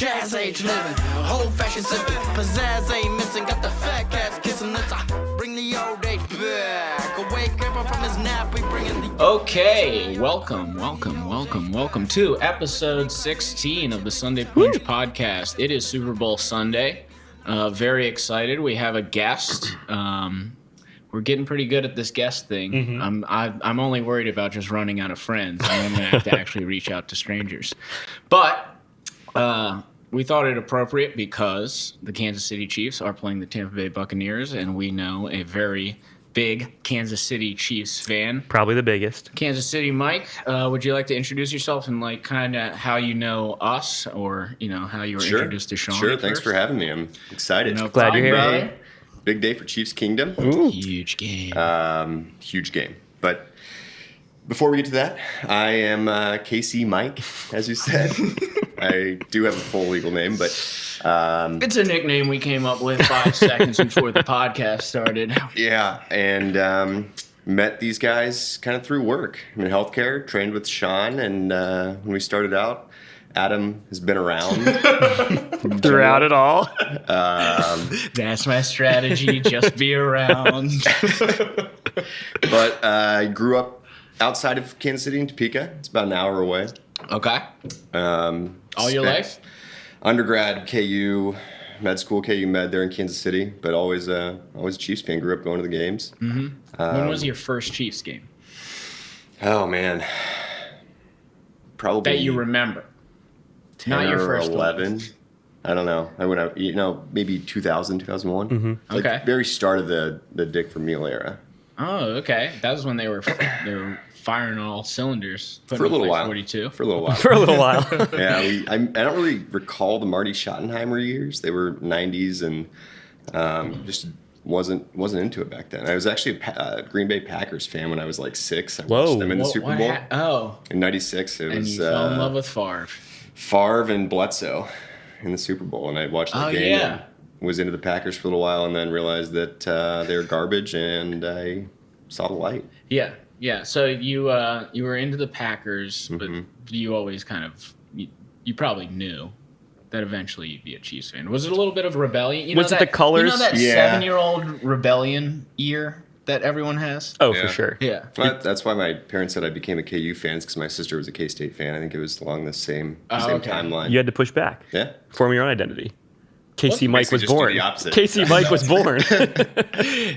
Jazz age living, old fashioned sipping, pizzazz ain't missing, got the fat cats kissing. Let's bring the old age back. Awake everyone from his nap, we bring in the. Okay, welcome to episode 16 of the Sunday Punch podcast. It is Super Bowl Sunday. Very excited. We have a guest. We're getting pretty good at this guest thing. Mm-hmm. I'm only worried about just running out of friends. I'm going to have to actually reach out to strangers. But we thought it appropriate because the Kansas City Chiefs are playing the Tampa Bay Buccaneers, and we know a very big Kansas City Chiefs fan. Probably the biggest. Kansas City Mike, would you like to introduce yourself and like kind of how you know us, or how you were introduced to Sean? Sure, thanks for having me. I'm excited. Glad you're here. Brother. Big day for Chiefs Kingdom. Ooh. Huge game. Huge game. But before we get to that, I am KC Mike, as you said. I do have a full legal name, but it's a nickname we came up with 5 seconds before the podcast started. Yeah, and met these guys kind of through work. I'm in healthcare, trained with Sean, and when we started out, Adam has been around throughout it all. That's my strategy, just be around. But I grew up outside of Kansas City in Topeka. It's about an hour away. Okay. All your life? Undergrad, KU, med school, KU Med there in Kansas City, but always a Chiefs fan. Grew up going to the games. Mm-hmm. When was your first Chiefs game? Oh, man. Probably. That you remember. 10 Not your or first 11. one. I don't know. I went out, maybe 2000, 2001. Mm-hmm. Like Okay. very start of the Dick Vermeil era. Oh, okay. That was when they were firing all cylinders. For a little while. 42. For a little while. For a little while. Yeah, I don't really recall the Marty Schottenheimer years. They were 90s and just wasn't into it back then. I was actually a Green Bay Packers fan when I was like 6. I watched them in the Super Bowl. In In 96. And you fell in love with Favre. Favre and Bledsoe in the Super Bowl, and I watched the game. Yeah. And was into the Packers for a little while, and then realized that they're garbage, and I saw the light. Yeah, yeah. So you were into the Packers, but you always kind of you probably knew that eventually you'd be a Chiefs fan. Was it a little bit of rebellion? Was it the colors? You know that Yeah. 7-year-old rebellion ear that everyone has? Oh, Yeah. for sure. Yeah. Well, that's why my parents said I became a KU fan, because my sister was a K-State fan. I think it was along the same okay. timeline. You had to push back. Yeah. Form your own identity. KC Mike basically was just do born. the opposite. KC Mike was born.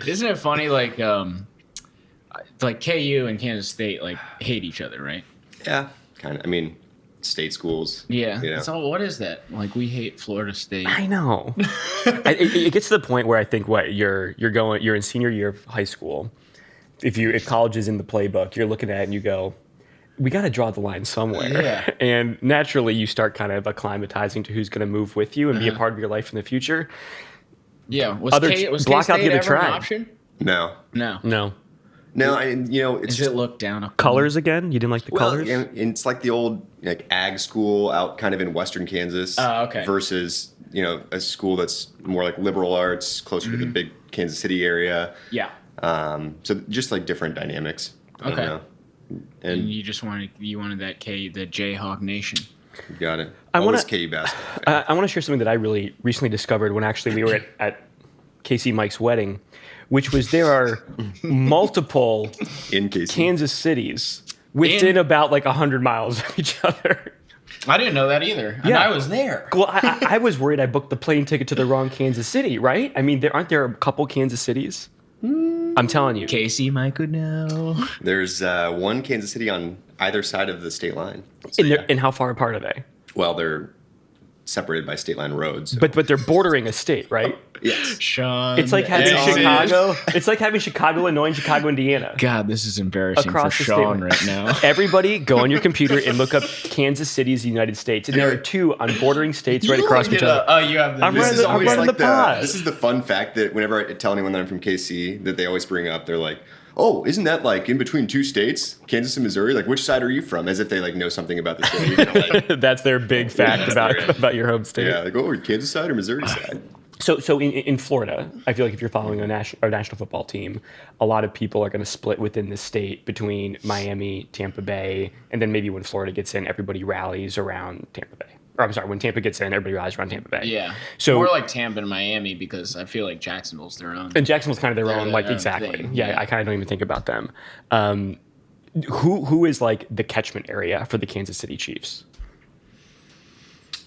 Isn't it funny? Like KU and Kansas State hate each other, right? Yeah, kind of. I mean, state schools. Yeah. So what is that? Like, we hate Florida State. I know. It gets to the point where I think you're in senior year of high school. If college is in the playbook, you're looking at it and you go, we got to draw the line somewhere. Yeah. And naturally, you start kind of acclimatizing to who's going to move with you and be a part of your life in the future. Yeah. Was block K-State out the other ever tribe. an option? No. No. It's Does it look down a Colors again? You didn't like the colors? Yeah, and it's like the old ag school out kind of in western Kansas. Okay. Versus a school that's more like liberal arts, closer to the big Kansas City area. Yeah. So just like different dynamics. I don't Okay. know. And you just wanted that the Jayhawk Nation. You got it. I Always wanna- KU basketball fan. I want to share something that I really recently discovered when actually we were at KC Mike's wedding, which was there are multiple In KC. Kansas cities within about 100 miles of each other. I didn't know that either. And Yeah. I was there. Well, I was worried I booked the plane ticket to the wrong Kansas City, right? I mean, aren't there a couple Kansas cities? I'm telling you. Casey Mike would know. There's one Kansas City on either side of the state line. So, And how far apart are they? Well, they're separated by state line roads. So. But they're bordering a state, right? Yes. Sean. It's like having Hey. Chicago. It's like having Chicago, Illinois, and Chicago, Indiana. God, this is embarrassing Across for the Sean state. right now. Everybody go on your computer and look up Kansas City's United States. And there are 2 on bordering states right across from each other. Oh, you have the. I'm This running is the- I'm always running like the pod. This is the fun fact that whenever I tell anyone that I'm from KC, that they always bring up, they're like, "Oh, isn't that like in between 2 states, Kansas and Missouri? Like, which side are you from?" As if they know something about the state. That's their big fact about your home state. Yeah, like, oh, Kansas side or Missouri side? So in Florida, I feel like if you're following a national football team, a lot of people are going to split within the state between Miami, Tampa Bay, and then maybe when Florida gets in, everybody rallies around Tampa Bay. or I'm sorry, when Tampa gets in, everybody rides around Tampa Bay. Yeah. So more like Tampa and Miami because I feel like Jacksonville's their own. And Jacksonville's kind of their own, like, own exactly. thing, Yeah, yeah. I kind of don't even think about them. Who is like the catchment area for the Kansas City Chiefs?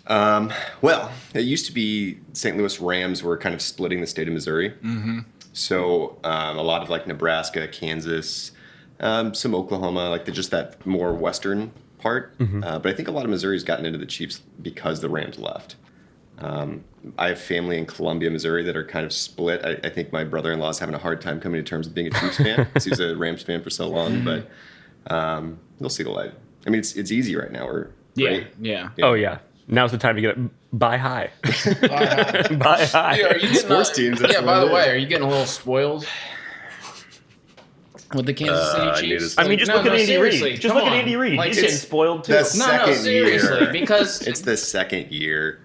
Well, it used to be St. Louis Rams were kind of splitting the state of Missouri. Mm-hmm. So a lot of like Nebraska, Kansas, some Oklahoma, like just that more western part. Mm-hmm. But I think a lot of Missouri's gotten into the Chiefs because the Rams left. I have family in Columbia, Missouri that are kind of split. I think my brother-in-law is having a hard time coming to terms with being a Chiefs fan because he was a Rams fan for so long. But they'll see the light. I mean, it's easy right now. We're great. Yeah. Oh, yeah. Now's the time to get it. Buy high. Buy high. Yeah, are you getting Sports teams, that's Yeah, what by it the is. way, are you getting a little spoiled with the Kansas City I Chiefs? need I mean, just look at Andy seriously, Reid. Just come look at on. Andy Reid. Like, He's getting it's- spoiled too. That's- No, Second seriously, year. because It's the second year.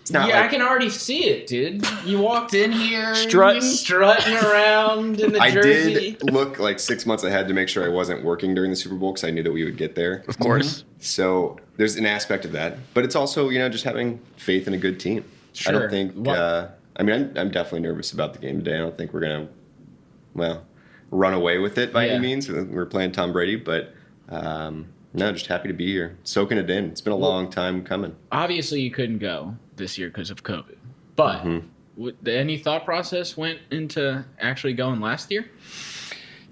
It's not yeah, I like can already see it, dude. You walked in here Strutting around in the I jersey. did look like 6 months ahead to make sure I wasn't working during the Super Bowl because I knew that we would get there. Of course. So there's an aspect of that, but it's also just having faith in a good team. I Sure. don't think. I mean, I'm definitely nervous about the game today. I don't think we're gonna, run away with it by Yeah. any means. We're playing Tom Brady, but no, just happy to be here, soaking it in. It's been a long time coming. Obviously, you couldn't go this year because of COVID, but any thought process went into actually going last year?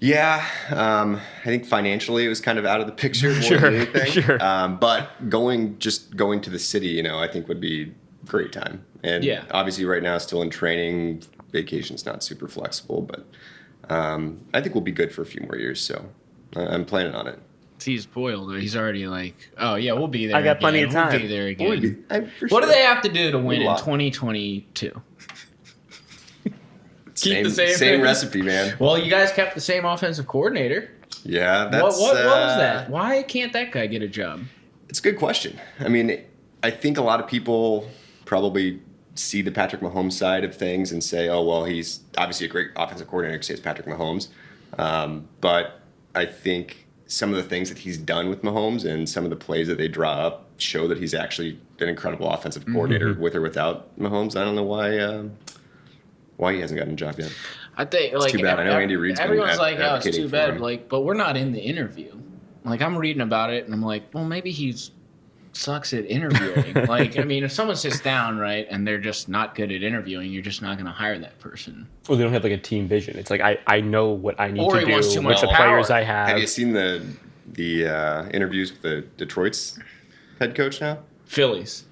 Yeah, I think financially it was kind of out of the picture more Sure, than anything. sure. But going to the city, I think would be a great time. And Yeah. obviously right now still in training, vacation's not super flexible, but I think we'll be good for a few more years. So I'm planning on it. He's spoiled. He's already like, oh yeah, we'll be there. I got plenty again. of We'll time. be there again. What What do they have to do to win in lot. 2022? Keep Same, the same same thing? recipe, man. Well, you guys kept the same offensive coordinator. Yeah, that's What was that? Why can't that guy get a job? It's a good question. I mean, I think a lot of people probably see the Patrick Mahomes side of things and say, oh, well, he's obviously a great offensive coordinator because he's Patrick Mahomes. But I think some of the things that he's done with Mahomes and some of the plays that they draw up show that he's actually an incredible offensive coordinator with or without Mahomes. I don't know why he hasn't gotten a job yet. I think like too bad. I know Andy Reid's been everyone's like, oh, it's advocating too for bad. him. Like, but we're not in the interview. Like, I'm reading about it, and I'm like, well, maybe he's sucks at interviewing. Like, I mean, if someone sits down, right, and they're just not good at interviewing, you're just not going to hire that person. Well, they don't have like a team vision. It's like I know what I need Or to he wants do too with much the players power. I have. Have you seen the interviews with the Detroit's head coach now? Phillies.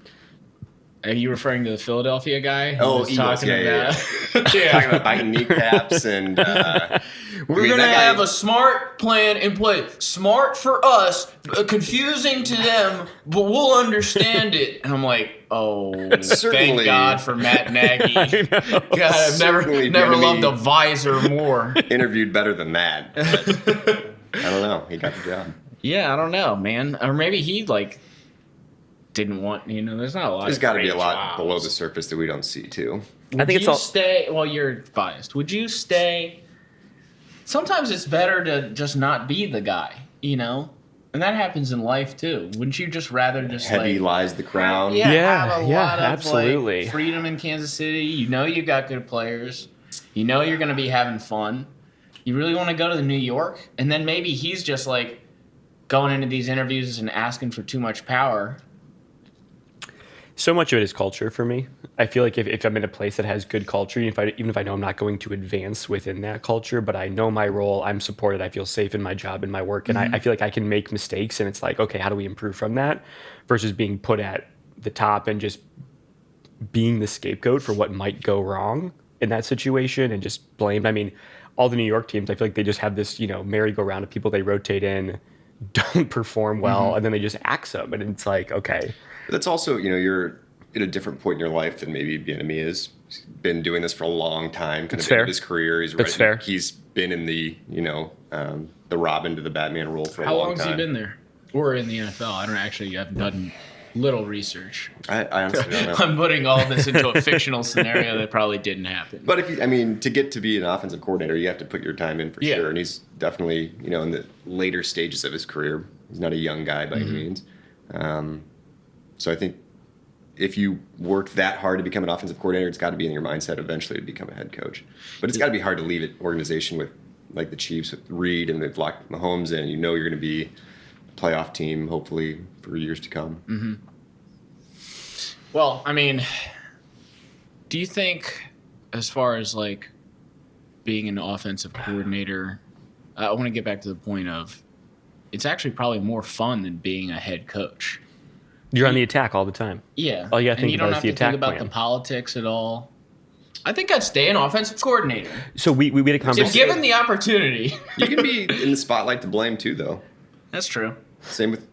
Are you referring to the Philadelphia guy? who Oh, was Eagles, talking yeah. about? Talking about biting kneecaps and We're going to have a smart plan in place. Smart for us, confusing to them, but we'll understand it. And I'm like, oh, Certainly. thank God for Matt Nagy. God, I've never Certainly loved Jimmy- a visor more. interviewed better than that. But I don't know. He got the job. Yeah, I don't know, man. Or maybe he, like, didn't want, there's not a lot There's of got to be a great lot jobs. below the surface that we don't see too. I think it's all. Stay, well, you're biased. Would you stay? Sometimes it's better to just not be the guy, And that happens in life too. Wouldn't you just rather just Heavy like lies the crown. yeah, Yeah, have a yeah, lot of absolutely. like freedom in Kansas City? You got good players. You know you're going to be having fun. You really want to go to New York, and then maybe he's just like going into these interviews and asking for too much power. So much of it is culture for me. I feel like if I'm in a place that has good culture, even if I know I'm not going to advance within that culture, but I know my role, I'm supported, I feel safe in my job and my work, and I feel like I can make mistakes, and it's like, okay, how do we improve from that? Versus being put at the top and just being the scapegoat for what might go wrong in that situation and just blamed. I mean, all the New York teams, I feel like they just have this, merry-go-round of people they rotate in, don't perform well, and then they just axe them, and it's like, okay. But that's also, you're at a different point in your life than maybe Bieniemy is. He's been doing this for a long time, kind That's of in fair. his career. That's fair. He's been in the, the Robin to the Batman role for a How long long has time. he been there? Or in the NFL? I've done little research. I honestly don't know. I'm putting all this into a fictional scenario that probably didn't happen. But to get to be an offensive coordinator, you have to put your time in for Yeah. sure. And he's definitely, in the later stages of his career. He's not a young guy by any means. So I think if you work that hard to become an offensive coordinator, it's got to be in your mindset eventually to become a head coach. But it's got to be hard to leave an organization with like the Chiefs with Reed and they've locked Mahomes in. You know you're going to be a playoff team hopefully for years to come. Mm-hmm. Well, I mean, do you think as far as like being an offensive coordinator, I want to get back to the point of it's actually probably more fun than being a head coach. You're on the attack all the time. Yeah. All you gotta think and you don't about have is the to attack think about plan. the politics at all. I think I'd stay an offensive coordinator. So we had a If conversation. given the opportunity. You can be in the spotlight to blame too, though. That's true. Same with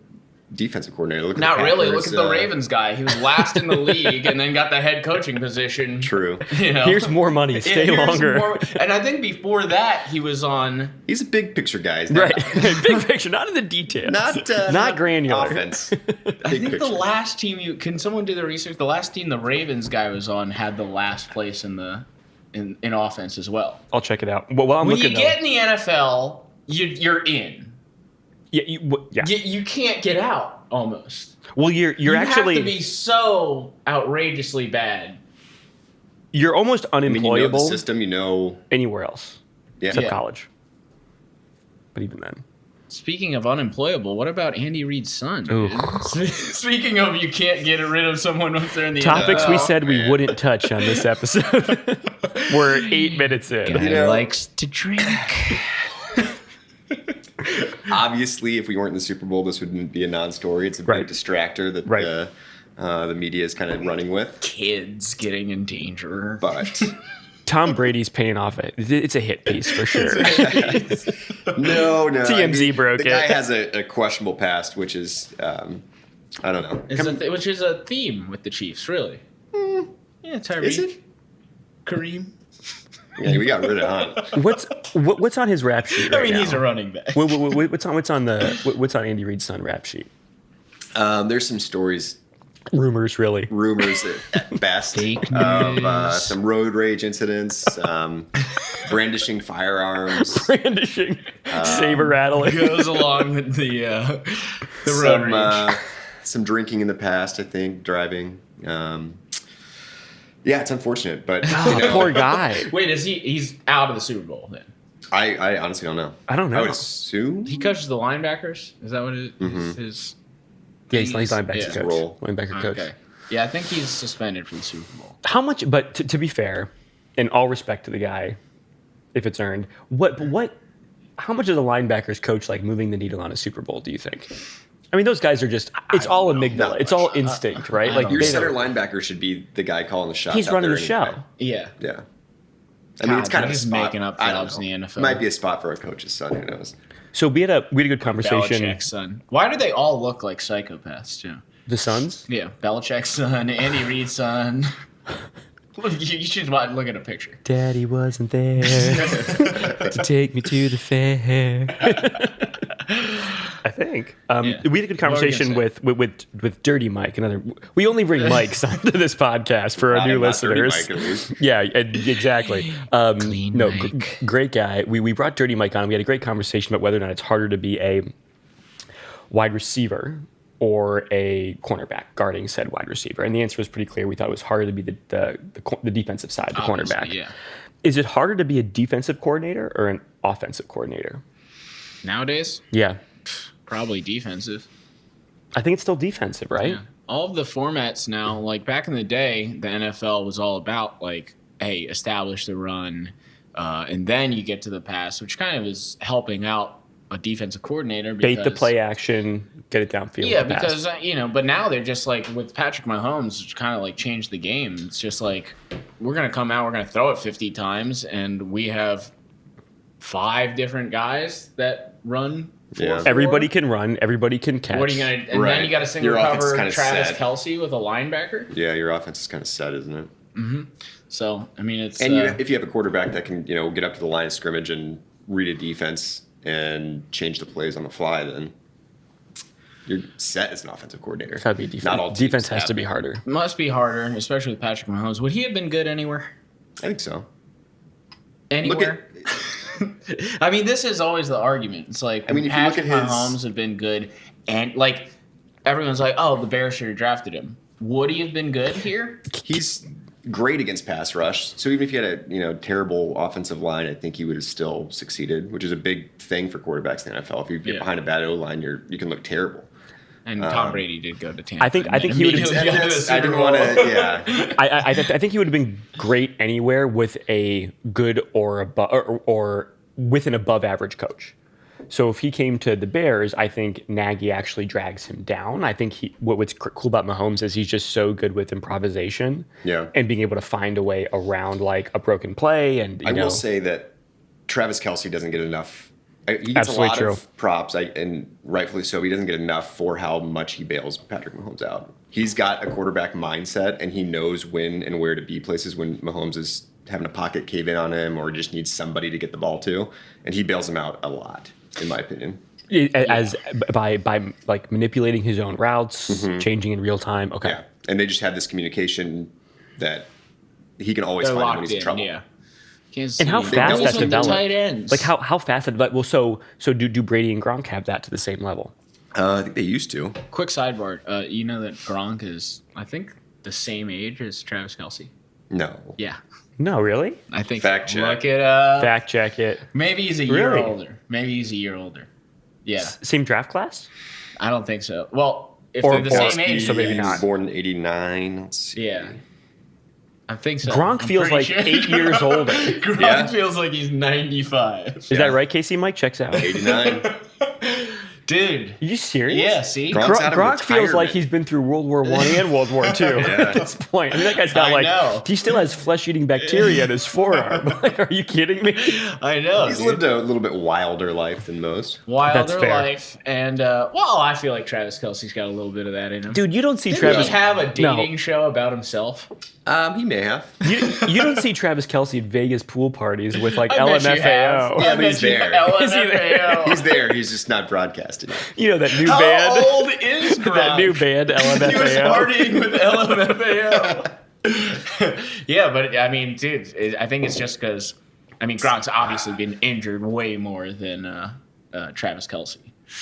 defensive coordinator. Look at Not the really. Packers, Look at the Ravens guy. He was last in the league and then got the head coaching position. True. You know? Here's more money. Stay Here's longer. and I think before that, he was on. He's a big picture guy. He's not, Right. Big picture, not in the details. Not granular. offense. I Big think picture. the last team can someone do the research? The last team the Ravens guy was on had the last place in offense as well. I'll check it out. Well, I'm When you looking get in the NFL, you're in. Yeah, yeah. You can't get out almost. Well, you're You actually have to be so outrageously bad. you're almost I mean, you know the unemployable system, you know. anywhere else Yeah. except Yeah. college. But even then, Speaking of unemployable, what about Andy Reid's son? Ooh. dude? Speaking of you can't get rid of someone once they're in the topics NFL. we said we wouldn't touch on this episode. We're 8 minutes in. Guy You know- likes to drink. Obviously, if we weren't in the Super Bowl, this wouldn't be a non-story. It's a Right. big distractor that Right. the media is kind of running with. Kids getting in danger. But Tom Brady's paying off it. It's a hit piece for sure. no. TMZ broke the guy it. has a questionable past, which is I don't know. Which is a theme with the Chiefs, really. Yeah, Tyreek. Is it? Kareem. Yeah, we got rid of Hunt. What's on his rap sheet right I mean, now? he's a running back. What's on Andy Reid's son rap sheet? There's some stories, Rumors, really. rumors at best Fake of news. some road rage incidents, brandishing firearms, Brandishing, saber rattling. Goes along with the road rage. some drinking in the past. I think driving. Yeah, it's unfortunate, but you know, Poor guy. Wait, he's out of the Super Bowl then? I honestly don't know. I don't know. I would assume He coaches the linebackers? Is that what it is? His Yeah, he's linebacker Yeah. coach. Role. Linebacker coach. Okay. Yeah, I think he's suspended for the Super Bowl. How much? But to be fair, in all respect to the guy, if it's earned, how much does a linebackers coach like moving the needle on a Super Bowl? Do you think? I mean, those guys are just. It's all amygdala. Not It's all instinct, right? Like your they center don't- linebacker should be the guy calling the shots. He's out running there the show. anyway. Yeah. Yeah. I mean, it's God, kind of a he's spot. making up I don't jobs in know. the NFL. Might be a spot for a coach's son. Who knows? So we had a good conversation. Belichick's son. Why do they all look like psychopaths, too? The Suns. Yeah, Belichick's son, Andy Reid's son. You should look at a picture. Daddy wasn't there to take me to the fair. I think Yeah. we had a good What were you conversation gonna with Dirty Mike. We only bring mics onto this podcast for our I new am not Dirty listeners. Mike, at least. Yeah, exactly. Clean no, Mike. great guy. We brought Dirty Mike on. We had a great conversation about whether or not it's harder to be a wide receiver or a cornerback guarding said wide receiver. And the answer was pretty clear. We thought it was harder to be the defensive side, the Obviously, cornerback. yeah. Is it harder to be a defensive coordinator or an offensive coordinator? Nowadays, Yeah. probably defensive. I think it's still defensive, right? Yeah. All of the formats now, like back in the day, the NFL was all about like, hey, establish the run, and then you get to the pass, which kind of is helping out a defensive coordinator. Bait the because- play action, get it downfield. Yeah, with the pass. because but now they're just like with Patrick Mahomes, it's kind of like changed the game. It's just like we're gonna come out, we're gonna throw it 50 times, and we have 5 different guys that run. Yeah. Everybody can run, everybody can catch. What are you gonna? And Right. then you got to single Your offense is cover kinda Travis set. Kelce with a linebacker. Yeah, your offense is kind of set, isn't it? So I mean, it's And if you have a quarterback that can, get up to the line of scrimmage and read a defense and change the plays on the fly, then you're set as an offensive coordinator. It's gotta be defense. Not all teams Defense has have to be it. harder. must be harder, especially with Patrick Mahomes. Would he have been good anywhere? I think so. Anywhere? I mean, this is always the argument. It's like, I mean, if you look Patrick at his- Mahomes have been good, and like everyone's like, oh, the Bears should have drafted him. would he have been good here? He's great against pass rush. So even if you had a terrible offensive line, I think he would have still succeeded, which is a big thing for quarterbacks in the NFL. If you get behind a bad O line, you can look terrible. And Tom Brady did go to Tampa. I think he would have. I didn't want to. Yeah. I think he would have been great anywhere with a good or above or with an above average coach. So if he came to the Bears, I think Nagy actually drags him down. I think what's cool about Mahomes is he's just so good with improvisation and being able to find a way around like a broken play. And I will say that Travis Kelce doesn't get enough. He gets a lot of props, and rightfully so. He doesn't get enough for how much he bails Patrick Mahomes out. He's got a quarterback mindset, and he knows when and where to be places when Mahomes is having a pocket cave in on him or just needs somebody to get the ball to, and he bails him out a lot, in my opinion. As by like manipulating his own routes, changing in real time. Okay, yeah, and they just have this communication that he can always find him when he's in trouble. Yeah. And how fast that developed? Tight ends. Like how fast that developed? Well, so do Brady and Gronk have that to the same level? I think they used to. Quick sidebar. You know that Gronk is, I think, the same age as Travis Kelce? No. Yeah. No, really? I think Fact check. Look it up. Fact check it. Maybe he's a year older. Yeah. Same draft class? I don't think so. Well, if they're the same age, so maybe not. Born in '89. Let's see. Yeah. I think so. Gronk feels like 8 years older. Gronk feels like he's 95. Is that right, Casey? Mike checks out. 89. Dude. Are you serious? Yeah, see? Gronk feels like he's been through World War I and World War II at this point. I mean, that guy's got he still has flesh-eating bacteria in his forearm. Like, are you kidding me? I know. He's lived a little bit wilder life than most. Wilder life. And, I feel like Travis Kelce's got a little bit of that in him. Dude, you don't see Did Travis... he have a dating show about himself? He may have. You don't see Travis Kelce at Vegas pool parties with, like, LMFAO. Yeah, but he's there. LMFAO. He's there. He's just not broadcasting it. You know that new How band? How old is Gronk? That new band, LMFAO. He was partying with LMFAO. Yeah, but, I mean, dude, I think it's just because, I mean, Gronk's obviously been injured way more than Travis Kelce.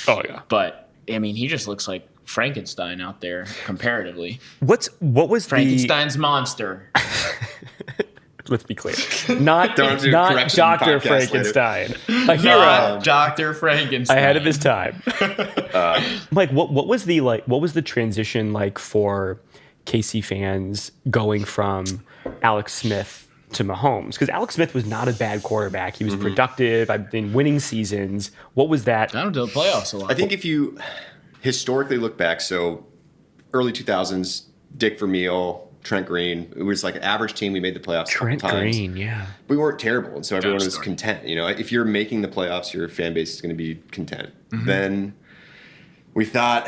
Oh, yeah. But, I mean, he just looks like Frankenstein out there comparatively. What was Frankenstein's monster? Let's be clear. Not correction Dr. podcast Frankenstein. A hero. Dr. Frankenstein. Ahead of his time. Mike, what was the transition like for KC fans going from Alex Smith to Mahomes? Because Alex Smith was not a bad quarterback. He was productive. I've been winning seasons. What was that? I don't do the playoffs a lot. I think if you historically look back, so early 2000s, Dick Vermeil, Trent Green, it was like an average team. We made the playoffs a couple times. Trent Green, yeah. We weren't terrible, and so everyone was content. You know, if you're making the playoffs, your fan base is going to be content. Then we thought,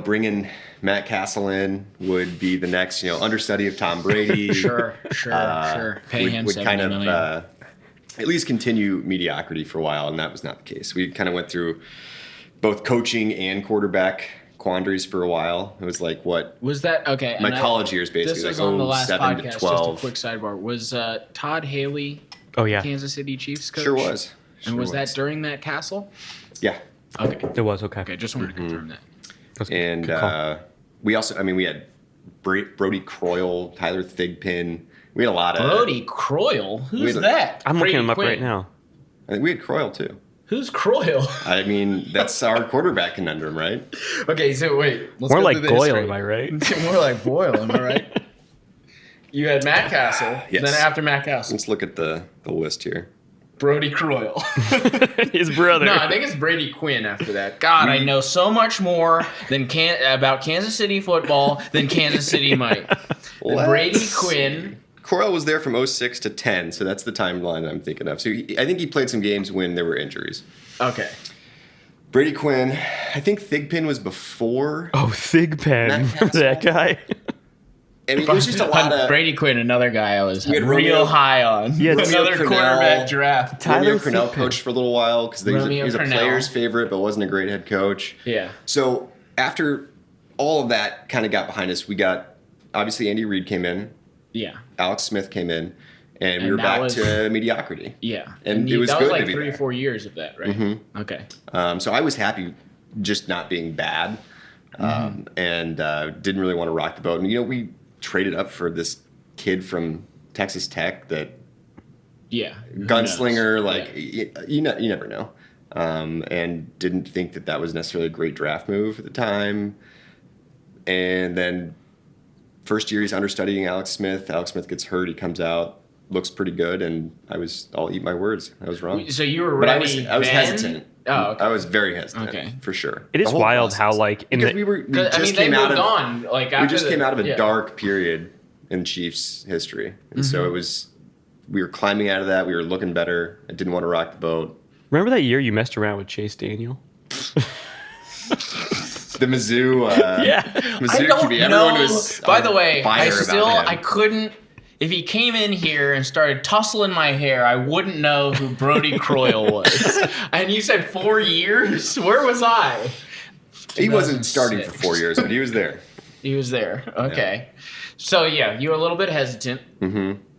bringing Matt Cassel in would be the next, understudy of Tom Brady. Sure. Pay him would kind of million. At least continue mediocrity for a while, and that was not the case. We kind of went through both coaching and quarterback quandaries for a while. It was like what was that? Okay, my college years basically. This was like on the last 07 podcast. to 12. Just a quick sidebar. Was Todd Haley? Oh yeah, Kansas City Chiefs coach. Sure was. And was that during Matt Cassel? Yeah. Okay. It was okay. Okay, just wanted to confirm that. And we also, we had Brody Croyle, Tyler Thigpen. We had a lot of Brody Croyle. Who's that? I'm Brady looking him up Quinn. right now. I think we had Croyle too. Who's Croyle? I mean, that's our quarterback conundrum, right? Okay, so wait. Let's More go like through the Boyle, history. am I right? More like Boyle, am I right? You had Matt Cassel. Yes. Then after Matt Cassel, Let's look at the list here. Brody Croyle. His brother. No, I think it's Brady Quinn after that. God, I know so much more about Kansas City football than Kansas City might. Brady Quinn. Croyle was there from 06 to 10, so that's the timeline I'm thinking of. So I think he played some games when there were injuries. Okay. Brady Quinn, I think Thigpen was before. Oh, Thigpen. Remember that guy? I mean, it was just a lot of... Brady Quinn, another guy I was had real Romeo- high on. Yeah, another Romeo quarterback Crennel. draft. Romeo Tyler Crennel Thigpen. coached for a little while because he Romeo was a Crennel. player's favorite but wasn't a great head coach. Yeah. So after all of that kind of got behind us, we got, obviously Andy Reid came in, Yeah. Alex Smith came in, and we And were that back was- to mediocrity. Yeah. And it was that good was to like be 3 or there. 4 years of that, right? Okay. So I was happy just not being bad. and didn't really want to rock the boat. And we traded up for this kid from Texas Tech that gunslinger, like you never know, and didn't think that was necessarily a great draft move at the time. And then first year he's understudying Alex Smith. Alex Smith gets hurt. He comes out, looks pretty good, and I'll eat my words. I was wrong. So you were but ready. I was hesitant. Oh, okay. I was very hesitant, for sure. It is wild how because we just came out of a yeah. dark period in Chiefs history, and so we were climbing out of that. We were looking better. I didn't want to rock the boat. Remember that year you messed around with Chase Daniel? The Mizzou, Mizzou QB. Everyone was. By the way, I couldn't. If he came in here and started tussling my hair, I wouldn't know who Brody Croyle was. And you said 4 years? Where was I? He wasn't starting for 4 years, but he was there. He was there. Okay. Yeah. So, you were a little bit hesitant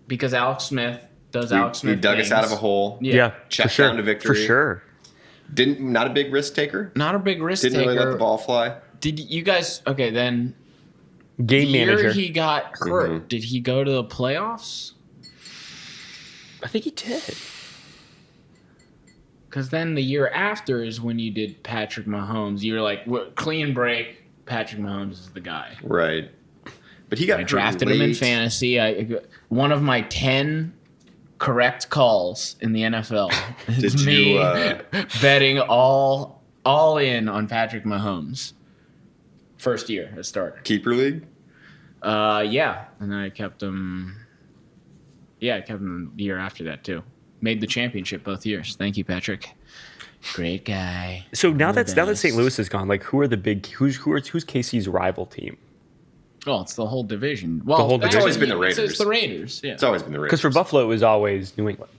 because Alex Smith does Alex Smith He dug things. us out of a hole. Yeah, checked down to victory. For sure. Not a big risk taker. Not a big risk Didn't taker. really let the ball fly. Did you guys... Okay, then... Game manager. The year he got hurt, did he go to the playoffs? I think he did. Because then the year after is when you did Patrick Mahomes. You were like, clean break, Patrick Mahomes is the guy. Right. But he got I drafted him in fantasy. One of my 10 correct calls in the NFL is me betting all in on Patrick Mahomes. First year at start. Keeper league? Yeah. And then I kept him. Yeah, I kept him the year after that too. Made the championship both years. Thank you, Patrick. Great guy. So now that St. Louis is gone, like who are the big who's KC's rival team? Oh, it's the whole division. Well, the whole division. It's always been the Raiders. It's the Raiders. Yeah. It's always been the Raiders. Because for Buffalo it was always New England.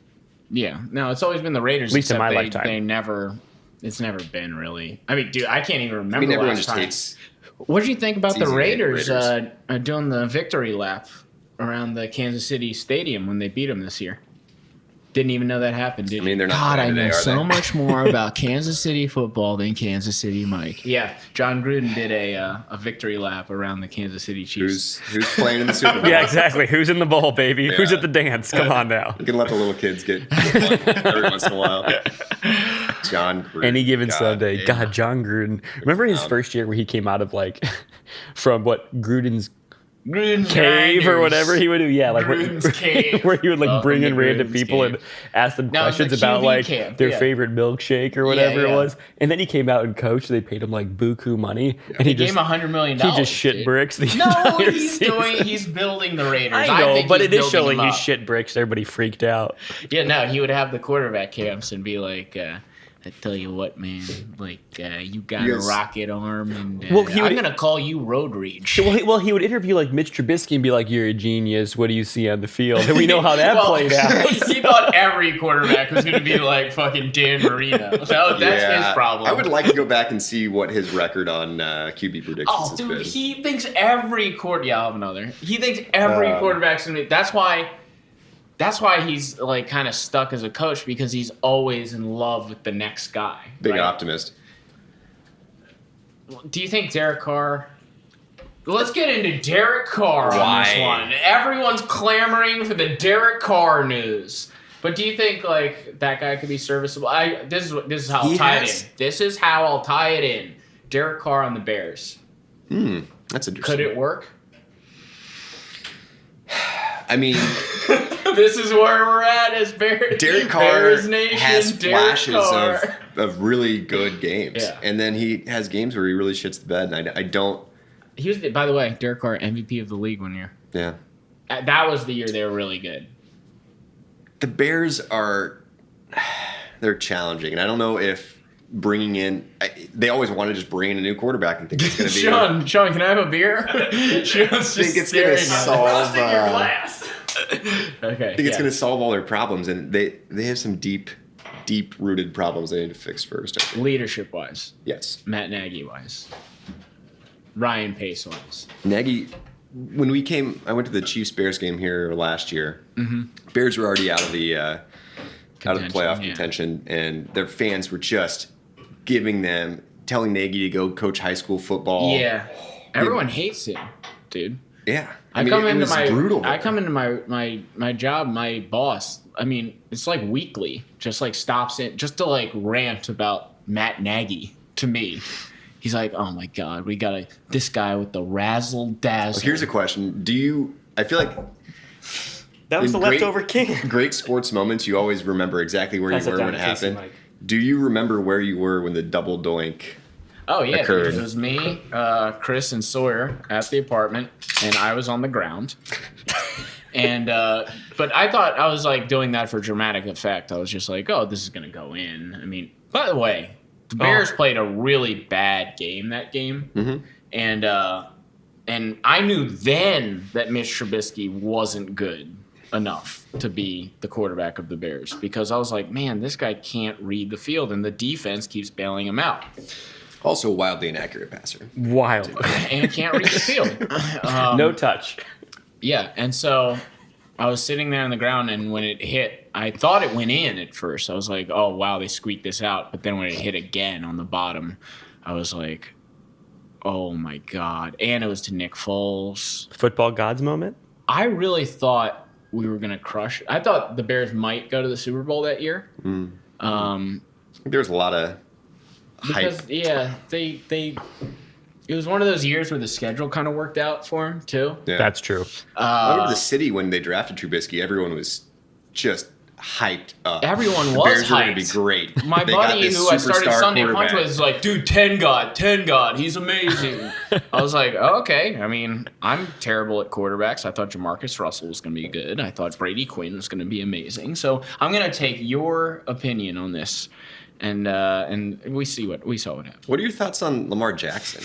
Yeah. No, it's always been the Raiders. At least in my lifetime. They never. It's never been really. I mean, dude, I can't even remember. everyone last just time. hates. What did you think about the easy to hate Raiders, Raiders. Doing the victory lap around the Kansas City Stadium when they beat them this year? Didn't even know that happened, did you? I mean, they're not God, I today, know are so they? much more about Kansas City football than Kansas City Mike. Yeah, John Gruden did a victory lap around the Kansas City Chiefs. Who's playing in the Super Bowl? Yeah, exactly. Who's in the bowl, baby? Yeah. Who's at the dance? Come on now. You can let the little kids get one every once in a while. John Gruden. Any given God, Sunday. yeah. God, John Gruden. Remember his first year where he came out of from Gruden's cave or whatever he would do? Yeah, Gruden's cave. where he would bring in random Gruden's people cave. and ask them No, it's questions the about QB camp, their yeah. favorite milkshake or whatever yeah. it was. And then he came out and coached. They paid him buku money, and He gave him $100 million. he just shit dude. bricks the No, entire he's building the Raiders. I know, think but he's it is building showing them he up. shit bricks. Everybody freaked out. Yeah, no, he would have the quarterback camps and be like, I tell you what, man, you got Yes. a rocket arm, and Well, he would- I'm gonna call you Road Rage. Well, he would interview Mitch Trubisky and be like, "You're a genius. What do you see on the field?" And we know how that played out. He thought every quarterback was gonna be like fucking Dan Marino. So that's his problem. I would like to go back and see what his record on QB predictions Oh, has dude, been. he thinks every I'll have another. He thinks every quarterback's gonna be. That's why he's kind of stuck as a coach, because he's always in love with the next guy. Big right? optimist. Do you think Derek Carr? Let's get into Derek Carr on this Why? one. Everyone's clamoring for the Derek Carr news. But do you think that guy could be serviceable? This is how I'll tie it in. This is how I'll tie it in. Derek Carr on the Bears. That's interesting. Could it work? I mean, This is where we're at as Bears. Derek Carr Bears Nation, has Derek flashes Carr. of really good games. Yeah. And then he has games where he really shits the bed, and I don't. He was, by the way, Derek Carr, MVP of the league one year. Yeah. That was the year they were really good. The Bears they're challenging, and I don't know if bringing in. They always want to just bring in a new quarterback and think it's going to be. Sean, can I have a beer? Sean's think it's gonna solve, Okay. I think it's going to solve all their problems, and they have some deep rooted problems they need to fix first. I think. Leadership wise, Yes. Matt Nagy wise, Ryan Pace wise. Nagy, when I went to the Chiefs Bears game here last year. Bears were already out of the playoff yeah. contention, and their fans were just giving them telling Nagy to go coach high school football. Yeah. Everyone hates him, dude. Yeah. I mean, come it into was my brutal. I come into my job, my boss, I mean, it's like weekly, just like stops in just to like rant about Matt Nagy to me. He's like, "Oh my God, we got this guy with the razzle dazzle." Here's a question: I feel like That was in the leftover king. great sports moments, you always remember exactly where Pass you it were down when it to Casey, happened. Mike. Do you remember where you were when the double doink? Oh yeah, occurred? it was me, Chris, and Sawyer at the apartment, and I was on the ground. And but I thought I was like doing that for dramatic effect. I was just like, "Oh, this is gonna go in." I mean, by the way, the Bears played a really bad game that game, and I knew then that Mitch Trubisky wasn't good enough to be the quarterback of the Bears because I was like, "Man, this guy can't read the field, and the defense keeps bailing him out." Also, wildly inaccurate passer. Wild. And can't read the field. No touch. Yeah, and so I was sitting there on the ground, and when it hit, I thought it went in at first. I was like, "Oh wow, they squeaked this out." But then when it hit again on the bottom, I was like, "Oh my God!" And it was to Nick Foles. Football gods moment. I really thought we were gonna crush. I thought the Bears might go to the Super Bowl that year. There was a lot of Because hype. yeah, they it was one of those years where the schedule kind of worked out for him too. Yeah. That's true. I remember the city when they drafted Trubisky. Everyone was just hyped up. Everyone The was Bears were going to be hyped. great. My They got buddy this who I started superstar Sunday Punch quarterback. with is like, "Dude, 10 God, he's amazing." I was like, oh, okay. I mean, I'm terrible at quarterbacks. I thought Jamarcus Russell was going to be good. I thought Brady Quinn was going to be amazing. So I'm going to take your opinion on this, and we saw what happened. What are your thoughts on Lamar Jackson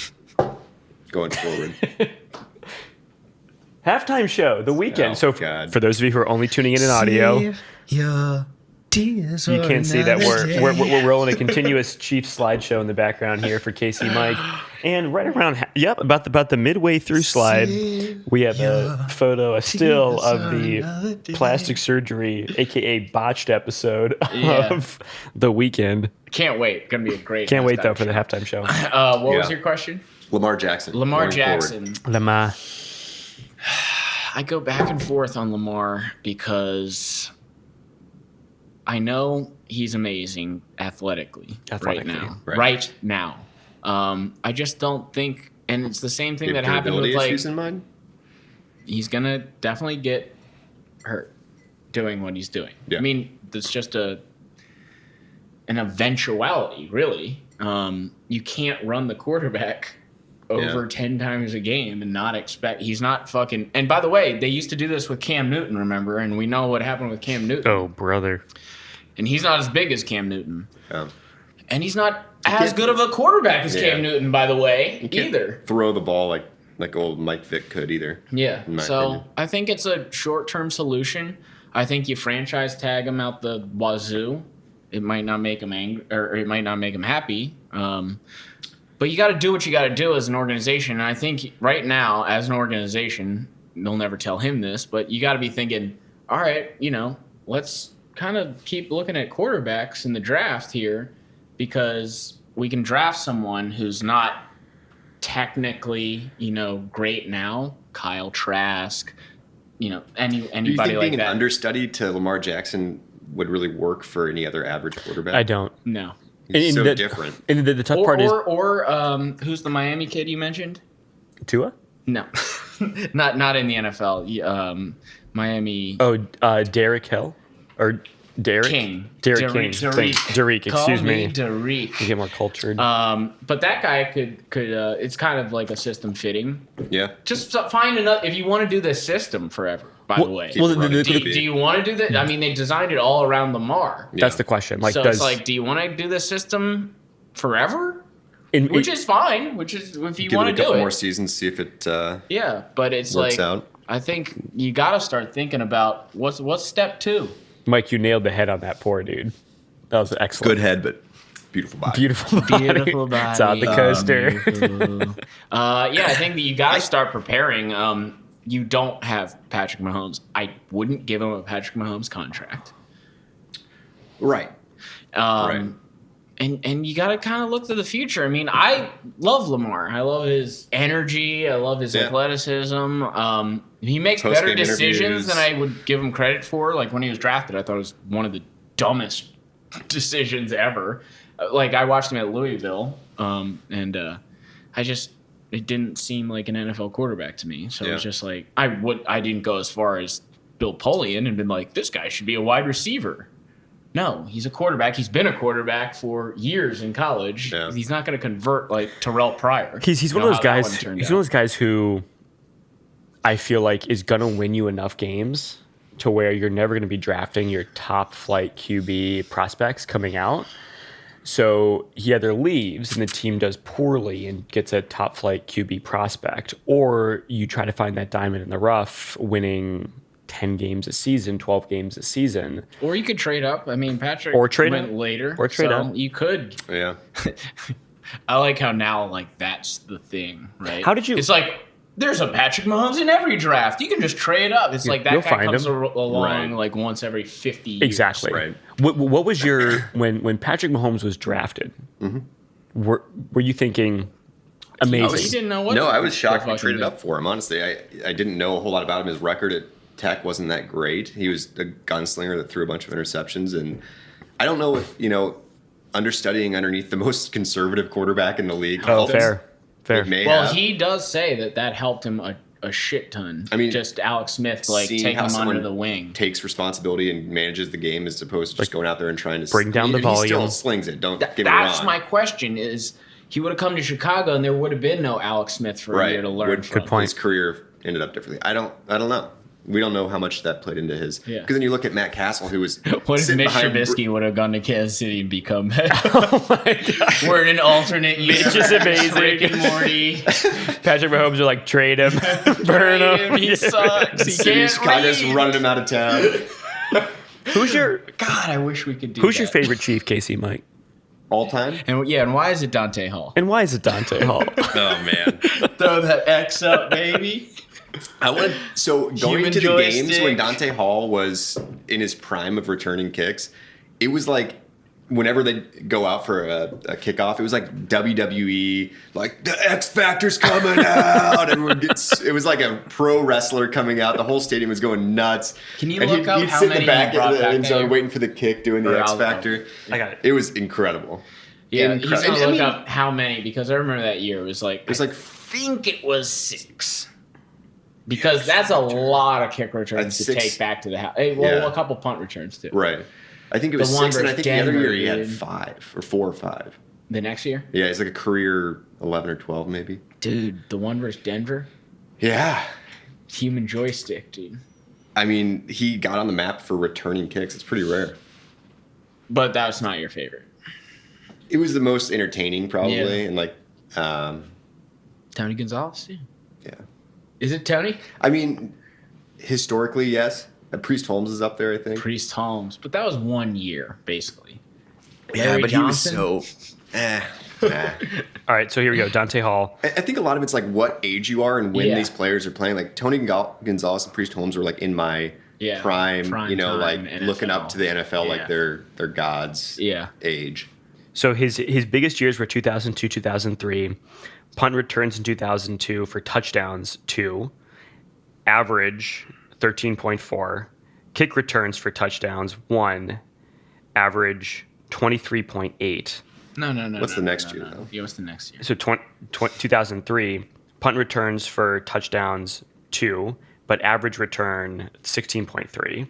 going forward? Halftime show, the weekend. Oh, so God. for those of you who are only tuning in audio, you can't see that we're rolling a continuous Chiefs slideshow in the background here for Casey Mike. And right around, about the midway through slide, we have a photo, a still of the plastic surgery, aka botched episode of the weekend. Can't wait. Going to be a great. Can't wait though halftime for the show. halftime show. What was Yeah. your question? Lamar Jackson. Lamar going Jackson. forward. Lamar. I go back and forth on Lamar because I know he's amazing athletically right now. Right now. I just don't think, and it's the same thing You have that happened with durability like issues in mind? he's gonna definitely get hurt doing what he's doing. Yeah. I mean, it's just an eventuality, really. You can't run the quarterback over 10 times a game and not expect he's not fucking. And by the way, they used to do this with Cam Newton, remember? And we know what happened with Cam Newton. Oh, brother. And he's not as big as Cam Newton. Yeah. And he's not as good of a quarterback as Cam Newton, by the way, You can't either. throw the ball like old Mike Vick could either. Yeah. in my So opinion. I think it's a short-term solution. I think you franchise tag him out the wazoo. It might not make him angry, or it might not make him happy. But you got to do what you got to do as an organization. And I think right now, as an organization, they'll never tell him this, but you got to be thinking, all right, let's kind of keep looking at quarterbacks in the draft here because we can draft someone who's not technically, great now. Kyle Trask, anybody Do you think like being an that. understudy to Lamar Jackson would really work for any other average quarterback? I don't. No. He's so the, different. And the tough part is Who's the Miami kid you mentioned? Tua. No, not in the NFL. Miami Oh, Derek Hill or Derek King. Derek King. Derek. Call Excuse me. Derek. You get more cultured. But that guy could. It's kind of like a system fitting. Yeah. Just find another. If you want to do this system forever. By the way, well, do you want to do that? I mean, they designed it all around Lamar. That's the question. Like, So it's like, do you want to do this system forever? Which is fine. Which is if you Give want it a to do couple it. more seasons, see if it Yeah, but it's works like out. I think you got to start thinking about what's step 2. Mike, you nailed the head on that poor dude. That was excellent. Good head, but beautiful body. Beautiful body. Beautiful body. It's on the coaster. Yeah, I think that you got to start preparing. You don't have Patrick Mahomes. I wouldn't give him a Patrick Mahomes contract. Right. And And you got to kind of look to the future. I mean, I love Lamar. I love his energy. I love his athleticism. He makes better decisions than I would give him credit for. Like when he was drafted, I thought it was one of the dumbest decisions ever. Like I watched him at Louisville, and it didn't seem like an NFL quarterback to me. So it was just like I didn't go as far as Bill Polian and been like, this guy should be a wide receiver. No, he's a quarterback. He's been a quarterback for years in college. Yeah. He's not going to convert like Terrell Pryor. He's one of those guys. He's one of those guys who I feel like is going to win you enough games to where you're never going to be drafting your top flight QB prospects coming out. So he either leaves and the team does poorly and gets a top flight QB prospect, or you try to find that diamond in the rough, winning 10 games a season, 12 games a season. Or you could trade up. I mean, Patrick went later. Or trade up. You could. Yeah. I like how now, like, that's the thing, right? How did you... It's like, there's a Patrick Mahomes in every draft. You can just trade up. It's like that guy comes along like once every 50 years. Exactly. Right. What was your... When Patrick Mahomes was drafted, were you thinking... Amazing. You didn't know what? No, I was shocked we traded up for him, honestly. I didn't know a whole lot about him. His record at Tech wasn't that great. He was a gunslinger that threw a bunch of interceptions, and I don't know if understudying underneath the most conservative quarterback in the league. Oh, fair. He does say that helped him a shit ton. I mean, just Alex Smith taking him under the wing, takes responsibility and manages the game as opposed to just going out there and trying to bring down the volume. He still slings it. Don't get me wrong. That's my question. Is he would have come to Chicago and there would have been no Alex Smith for a year to learn from. Good point. His career ended up differently. I don't know. We don't know how much that played into his. Because then you look at Matt Cassel, who was. What if Mitch Trubisky would have gone to Kansas City and become? Oh my God! We're in an alternate universe. Mitch is amazing. Rick and Morty. Patrick Mahomes are like trade him, burn him. He sucks. He can't Chicago's running him out of town. Who's your? God, I wish we could do. Who's your favorite Chief, Casey, Mike? All time? And why is it Dante Hall? And why is it Dante Hall? Oh man! Throw that X up, baby. Going to the games when Dante Hall was in his prime of returning kicks, it was like whenever they go out for a kickoff, it was like WWE, like the X Factor's coming out. It was like a pro wrestler coming out. The whole stadium was going nuts. Can you look up he'd how sit many in the back he brought of the back end zone there? waiting for the kick, doing the X Factor. I got it. It was incredible. Yeah, he's gonna look up how many, because I remember that year it was like I think it was 6. Because that's a lot of kick returns to take back to the house. Hey, a couple punt returns too. Right. I think it was 6, and I think the other year he had 5 or 4 or 5. The next year? Yeah, it's like a career 11 or 12 maybe. Dude, the one versus Denver? Yeah. Human joystick, dude. I mean, he got on the map for returning kicks. It's pretty rare. But that was not your favorite. It was the most entertaining, probably, and Tony Gonzalez, too. Yeah. Is it Tony? I mean, historically, yes. Priest Holmes is up there, I think. Priest Holmes. But that was 1 year, basically. Yeah, Larry but Johnson? he was so... All right, so here we go. Dante Hall. I think a lot of it's like what age you are and when these players are playing. Like Tony Gonzalez and Priest Holmes were like in my prime like NFL. Looking up to the NFL like they're gods age. So his biggest years were 2002, 2003. Punt returns in 2002 for touchdowns 2, average 13.4, kick returns for touchdowns 1, average 23.8. No. What's the next year though? Yeah, what's the next year? So 2003, punt returns for touchdowns 2, but average return 16.3,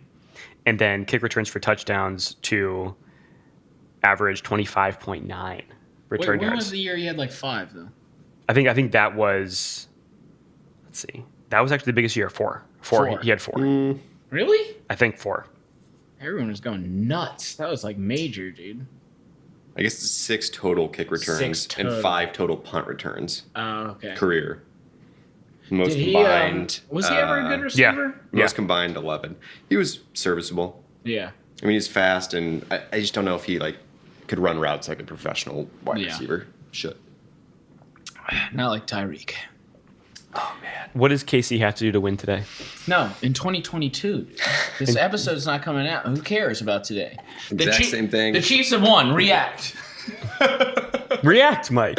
and then kick returns for touchdowns 2, average 25.9 return yards. When was the year he had like 5 though? I think that was, let's see. That was actually the biggest year, 4. 4. He had 4. Really? I think 4. Everyone was going nuts. That was like major, dude. I guess it's 6 total kick returns and 5 total punt returns. Oh, okay. Career. Most combined. Was he ever a good receiver? Yeah. Most combined 11. He was serviceable. Yeah. I mean, he's fast, and I just don't know if he could run routes like a professional wide receiver should. Not like Tyreek. Oh man. What does Casey have to do to win today? No, in 2022. This episode's not coming out. Who cares about today? Same thing. The Chiefs have won. React. React, Mike.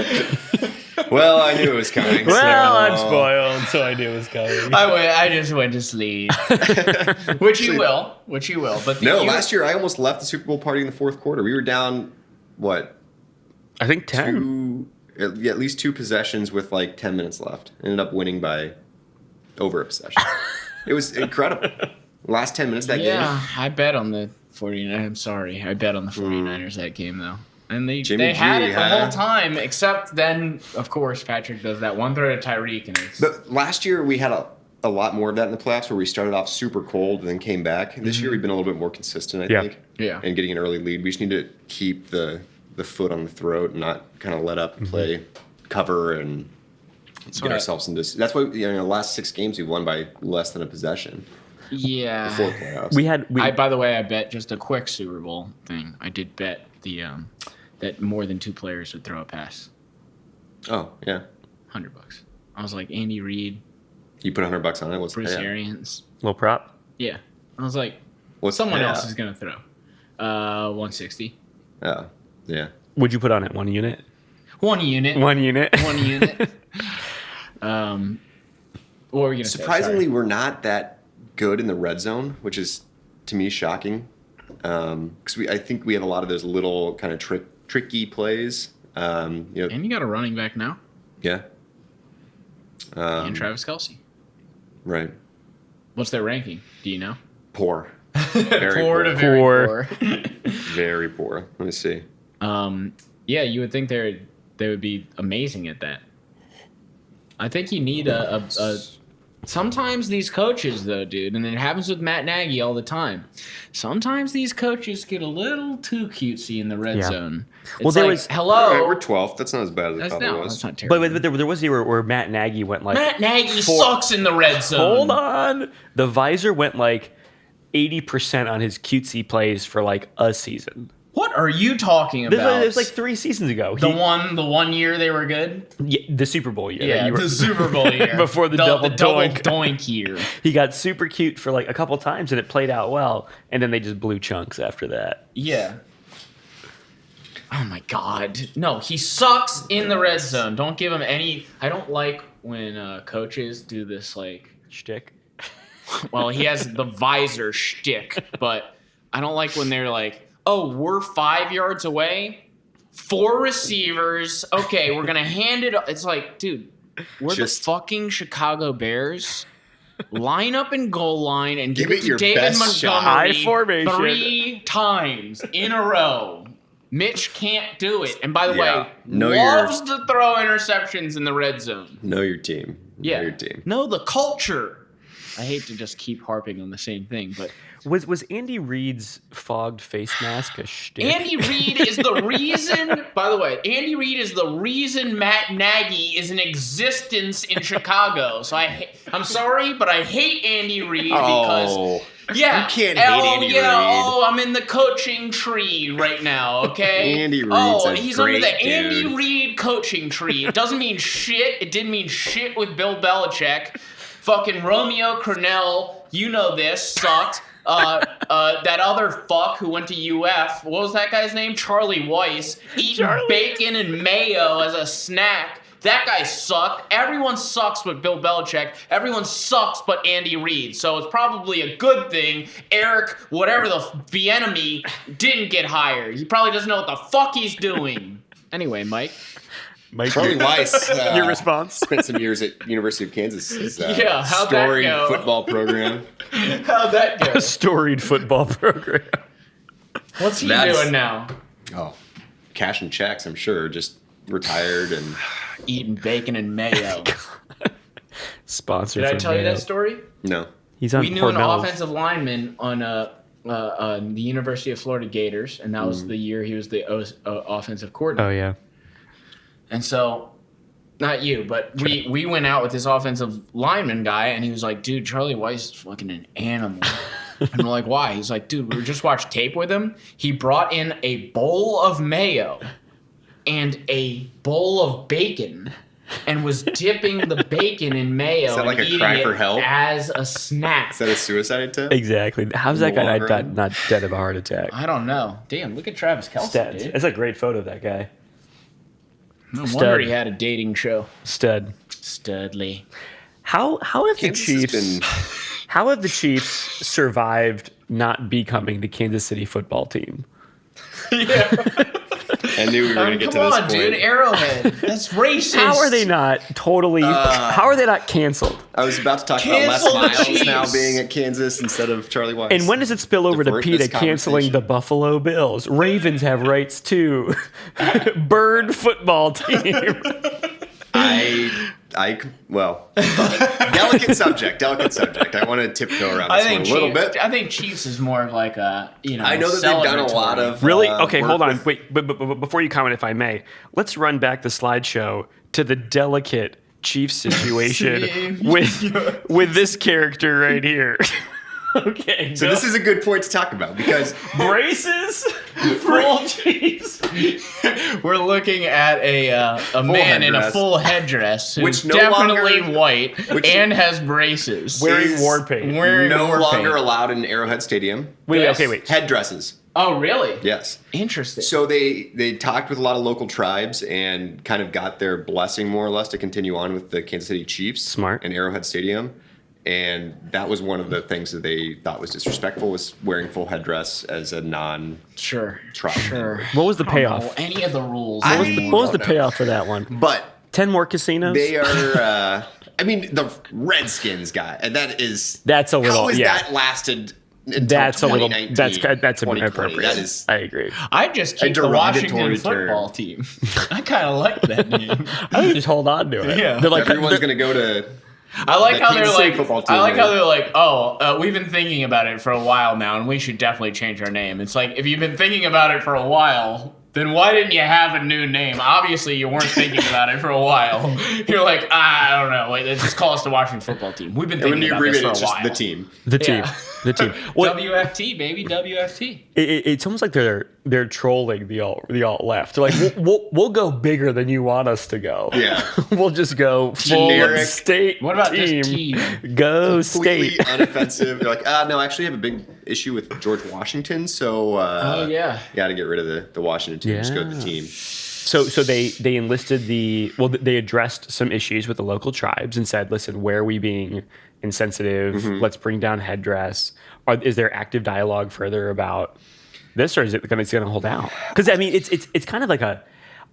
Well, I knew it was coming. Well, I'm spoiled, so I knew it was coming. I just went to sleep. Which you will. But last year I almost left the Super Bowl party in the fourth quarter. We were down, what? I think 10. At least 2 possessions with like 10 minutes left. Ended up winning by over a possession. It was incredible. Last 10 minutes of that game. Yeah, I bet on the 49ers. I'm sorry. I bet on the 49ers that game, though. And they had it the whole time, except then, of course, Patrick does that one throw to Tyreek. But last year, we had a lot more of that in the playoffs where we started off super cold and then came back. This year, we've been a little bit more consistent, I think. Yeah. And getting an early lead. We just need to keep the foot on the throat and not kind of let up and play cover and get ourselves into. That's why the last 6 games we won by less than a possession. Yeah. Before playoffs. By the way, I bet just a quick Super Bowl thing. I did bet that more than 2 players would throw a pass. Oh, yeah. $100. I was like, Andy Reid. You put $100 on it? What's Bruce the Arians. Little prop? Yeah. I was like, what's someone else is going to throw. 160. Oh, yeah. Would you put on it 1 unit? 1 unit. 1 unit. 1 unit. What were we going to say? Surprisingly, we're not that good in the red zone, which is, to me, shocking. Because I think we have a lot of those little kind of tricky plays. And you got a running back now. Yeah. And Travis Kelce. Right. What's their ranking? Do you know? Poor. Very poor to very poor. Very poor. Let me see. Yeah, you would think they would be amazing at that. I think you need a sometimes these coaches, though, dude, and it happens with Matt Nagy all the time. Sometimes these coaches get a little too cutesy in the red zone. It's there like, was hello. Right, we're 12th. That's not as bad as I thought it was. That's not terrible. But there was a year where Matt Nagy went like... Matt Nagy sucks in the red zone. Hold on. The visor went like 80% on his cutesy plays for like a season. What are you talking about? It was like 3 seasons ago. The one year they were good? Yeah, the Super Bowl year. Yeah, the Super Bowl year. Before the double doink year. He got super cute for like a couple times and it played out well. And then they just blew chunks after that. Yeah. Oh my God. No, he sucks in the red zone. Don't give him any. I don't like when coaches do this like shtick. Well, he has the visor shtick, but I don't like when they're like, oh, we're 5 yards away, 4 receivers. Okay, we're gonna hand it. It's like, dude, we're the fucking Chicago Bears. Line up in goal line and give it to David Montgomery 3 times in a row. Mitch can't do it, and by the way, loves to throw interceptions in the red zone. Know your team. Know your team. Know the culture. I hate to just keep harping on the same thing, but was Andy Reid's fogged face mask a shtick? Andy Reid is the reason. By the way, Andy Reid is the reason Matt Nagy is in existence in Chicago. So I'm sorry, but I hate Andy Reid because. Yeah. You can't hate Andy Reid. Oh, I'm in the coaching tree right now, okay? Andy Reid's he's under the Andy Reid coaching tree. It doesn't mean shit. It didn't mean shit with Bill Belichick. Fucking Romeo Crennel, you know this, sucked. That other fuck who went to UF, what was that guy's name? Charlie Weiss, eating bacon and mayo as a snack. That guy sucked. Everyone sucks but Bill Belichick. Everyone sucks but Andy Reid. So it's probably a good thing Eric, whatever the Bieniemy, didn't get hired. He probably doesn't know what the fuck he's doing. Anyway, Mike, Charlie Weiss. Your response? Spent some years at University of Kansas. How'd that go? Football program. How'd that go? A storied football program. What's he doing now? Oh, cashing checks, I'm sure. Just retired and eating bacon and mayo. Sponsored. Did I tell you that story? No. He's on. We knew an offensive lineman on the University of Florida Gators, and that was the year he was the offensive coordinator. Oh yeah. And so, not you, but we went out with this offensive lineman guy, and he was like, dude, Charlie Weiss is fucking an animal. And we're like, why? He's like, dude, we just watched tape with him. He brought in a bowl of mayo and a bowl of bacon and was dipping the bacon in mayo and like a eating cry for it help? as a snack. Is that a suicide attempt? Exactly. How's that guy not dead of a heart attack? I don't know. Damn, look at Travis Kelce, dude. That's a great photo of that guy. No Stud. wonder he had a dating show. Stud. Studley. How have the Kansas has Chiefs? How have the Chiefs survived not becoming the Kansas City football team? I knew we were going to get to Come this on, point. dude. Arrowhead. That's racist. How are they not totally? How are they not canceled? I was about to talk about Les Cancel the Miles Chiefs. now being at Kansas instead of Charlie Weiss. And when does it spill over to Divert PETA this canceling conversation. the Buffalo Bills? Ravens have rights too. Bird football team. delicate subject. I want to tiptoe around this one a little bit. I think Chiefs is more of like a, I know that they've done a lot celebratory. of Really? Okay, work hold on. with- Wait, but before you comment, if I may, let's run back the slideshow to the delicate Chiefs situation with this character right here. Okay. So this is a good point to talk about because braces, full Chiefs. We're looking at a man in a headdress. full headdress who's Which no definitely longer- white which- and has braces. Wearing is war paint. Wearing no war longer paint. allowed in Arrowhead Stadium. Wait, Yes. okay, wait. Headdresses. Oh, really? Yes. Interesting. So they talked with a lot of local tribes and kind of got their blessing more or less to continue on with the Kansas City Chiefs. Smart. And Arrowhead Stadium. And that was one of the things that they thought was disrespectful, was wearing full headdress as a non-tribe. Sure. What was the I don't know payoff? any of the rules. I- What was the no. payoff for that one? But 10 more casinos? they are, the Redskins guy. And that is... That's a little, How has yeah. that lasted until That's a little, 2019, that's 2020? inappropriate. That is... I agree. I just keep the derogatory Washington term. football team. I kind of like that name. I would just hold on to it. Yeah. They're like, Everyone's going to go to... I like The how they're Kansas City like. football team, I like right? how they're like. Oh, we've been thinking about it for a while now, and we should definitely change our name. It's like if you've been thinking about it for a while, then why didn't you have a new name? Obviously, you weren't thinking about it for a while. You're like, I don't know. Wait, let's just call us the Washington football team. We've been And when thinking you about this abbreviate for it, a it's just while. the team. the team. Yeah. The team. Well, WFT, baby, WFT. it's almost like they're trolling the alt left. They're like, we'll go bigger than you want us to go. Yeah. We'll just go full Generic. state. What about team? just team? Go Completely state. unoffensive. They're like, no, I actually have a big issue with George Washington, so Oh yeah. got to get rid of the Washington team. Just go to the Yeah. team. So they enlisted they addressed some issues with the local tribes and said, listen, where are we being insensitive? Mm-hmm. Let's bring down headdress. Is there active dialogue further about this, or is it going to hold out? Because I mean, it's kind of like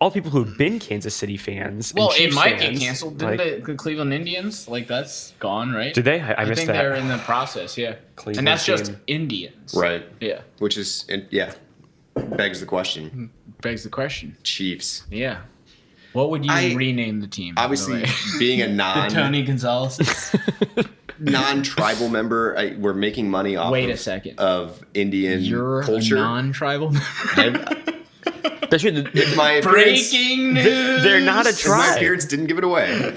all people who've been Kansas City fans. and Well, it Chiefs might fans, get canceled. Didn't like- the Cleveland Indians? Like that's gone, right? Did they? I missed think that. they're in the process. Yeah. Cleveland And that's just team. Indians. Right. Yeah. Which is, begs the question. Begs the question. Chiefs. Yeah. What would you I- rename the team? by the Obviously, way? being a the Tony Gonzalez. non-tribal member, we're making money off Wait a second. of Indian You're culture. a non-tribal member. That's true. If my appearance, Breaking news. They're not a if my tribe. appearance didn't give it away.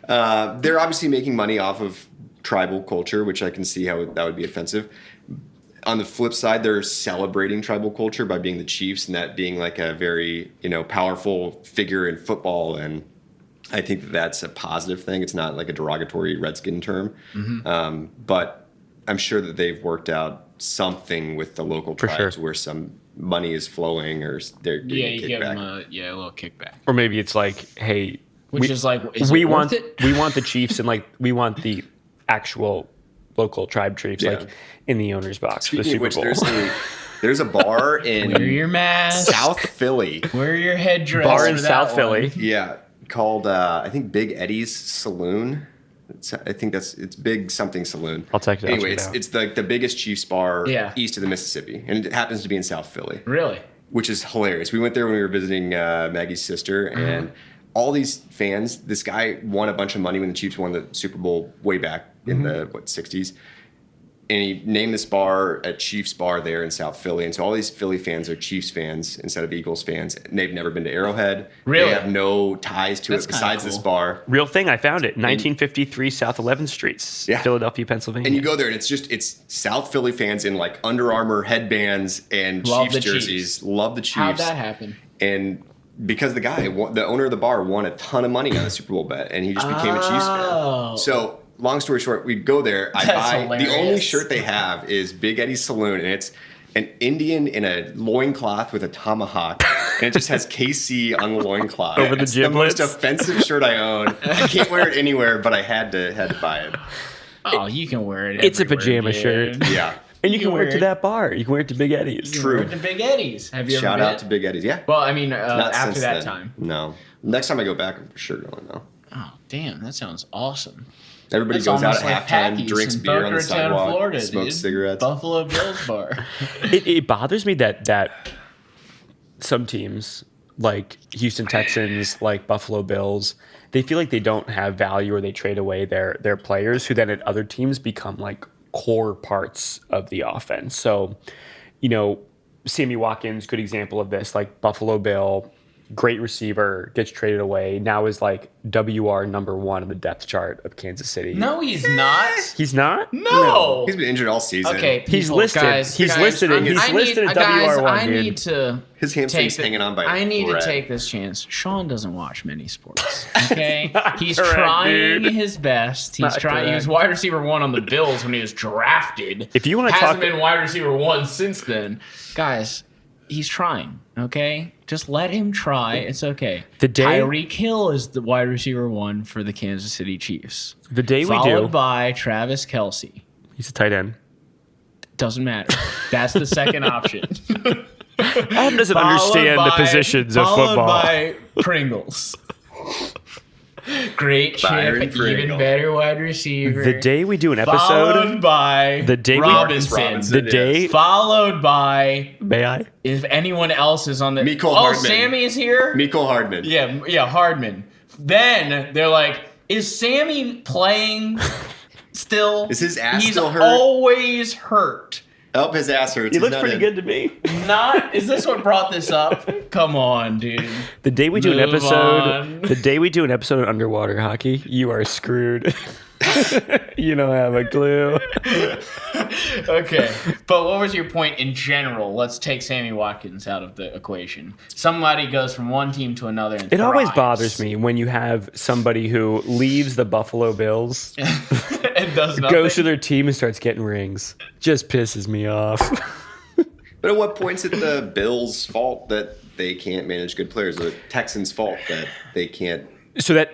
They're obviously making money off of tribal culture, which I can see how that would be offensive. On the flip side, they're celebrating tribal culture by being the Chiefs and that being like a very, powerful figure in football. And I think that that's a positive thing. It's not like a derogatory Redskin term. Mm-hmm. But I'm sure that they've worked out something with the local For tribes sure. where some money is flowing or they're Yeah, getting you give them kickback. a little kickback. Or maybe it's like, hey, Which is like, is we it want worth it? we want the Chiefs and we want the actual local tribe Chiefs Yeah. in the owner's box for the Speaking of Super which, Bowl. there's a bar in Wear your mask. South Philly. Wear your headdress. Bar in for that South one. Philly. Yeah, called I think Big Eddie's Saloon. I think it's Big something Saloon. I'll check it out, Anyway, check it out. it's the biggest Chiefs bar Yeah. east of the Mississippi, and it happens to be in South Philly, Really? which is hilarious. We went there when we were visiting Maggie's sister, and all these fans. This guy won a bunch of money when the Chiefs won the Super Bowl way back in the 60s. And he named this bar a Chiefs bar there in South Philly. And so all these Philly fans are Chiefs fans instead of Eagles fans. And they've never been to Arrowhead. Really? They have no ties to That's it kinda besides this cool. bar. Real thing, I found it. 1953 South 11th Street, Yeah. Philadelphia, Pennsylvania. And you go there and it's South Philly fans in like Under Armour headbands and Love Chiefs the jerseys. Chiefs. Love the Chiefs. How'd that happen? And because the owner of the bar won a ton of money on the Super Bowl bet and he just became a Chiefs Oh. fan. So long story short, we go there. I That's buy the only hilarious. shirt they have is Big Eddie's Saloon, and an Indian in a loincloth with a tomahawk, and it just has KC on the loincloth. Over the It's the most giblets. offensive shirt I own. I can't wear it anywhere, but I had to buy it. Oh, you can wear it. It's a everywhere, pajama dude. shirt. Yeah. And you can wear it to that bar. You can wear it to Big Eddie's. You can wear it to Big Eddie's. Have you Shout ever out to Big Eddie's. Yeah. Well, I mean, Not after since that then. time. No. Next time I go back, I'm for sure going though. Oh, damn, that sounds awesome. Everybody That's goes out almost at like halftime, Packy's drinks in beer Boca on the Raton, sidewalk, Florida, smokes dude. cigarettes. Buffalo Bills bar. It bothers me that some teams, like Houston Texans, like Buffalo Bills, they feel like they don't have value or they trade away their players who then at other teams become like core parts of the offense. So, Sammy Watkins, good example of this, like Buffalo Bill, great receiver, gets traded away, now is like WR number 1 on the depth chart of Kansas City. No, he's not. He's not? No. He's been injured all season. Okay, He's people, listed. Guys, He's guys, listed at- he's listed at guys, WR1, I dude. need to. His hamstring's take the- hanging on by a I need thread. to take this chance. Sean doesn't watch many sports. Okay, he's correct, trying dude. his best. He's Not trying. He was correct. wide receiver 1 on the Bills when he was drafted. If you wanna hasn't talk- been wide receiver 1 since then, guys. He's trying. Okay, just let him try. It's okay. The day- Tyreek Hill is the wide receiver 1 for the Kansas City Chiefs. The day we Followed do, by Travis Kelce. he's a tight end. Doesn't matter. That's the second option. Adam doesn't Followed understand the by- positions of followed football. by Pringles. Great Byron chip, even Pringle. better wide receiver. The day we do an followed episode, by the day we- Robinson. Robinson. the day, Followed by may I? if anyone else is on the. Mecole oh, Hardman. Sammy is here. Mecole Hardman. Yeah, Hardman. Then they're like, is Sammy playing still? Is his ass He's still hurt? always hurt. Oh, his ass hurts. He He's looks not pretty in. good to me. Not is this what brought this up? Come on, dude. The day we do an Move episode, on. the day we do an episode of underwater hockey, you are screwed. You don't have a clue. Okay, but what was your point in general? Let's take Sammy Watkins out of the equation. Somebody goes from one team to another. And It always thrives. bothers me when you have somebody who leaves the Buffalo Bills, and does nothing. goes to their team and starts getting rings. Just pisses me off. But at what point is it the Bills' fault that they can't manage good players? Or the Texans' fault that they can't? So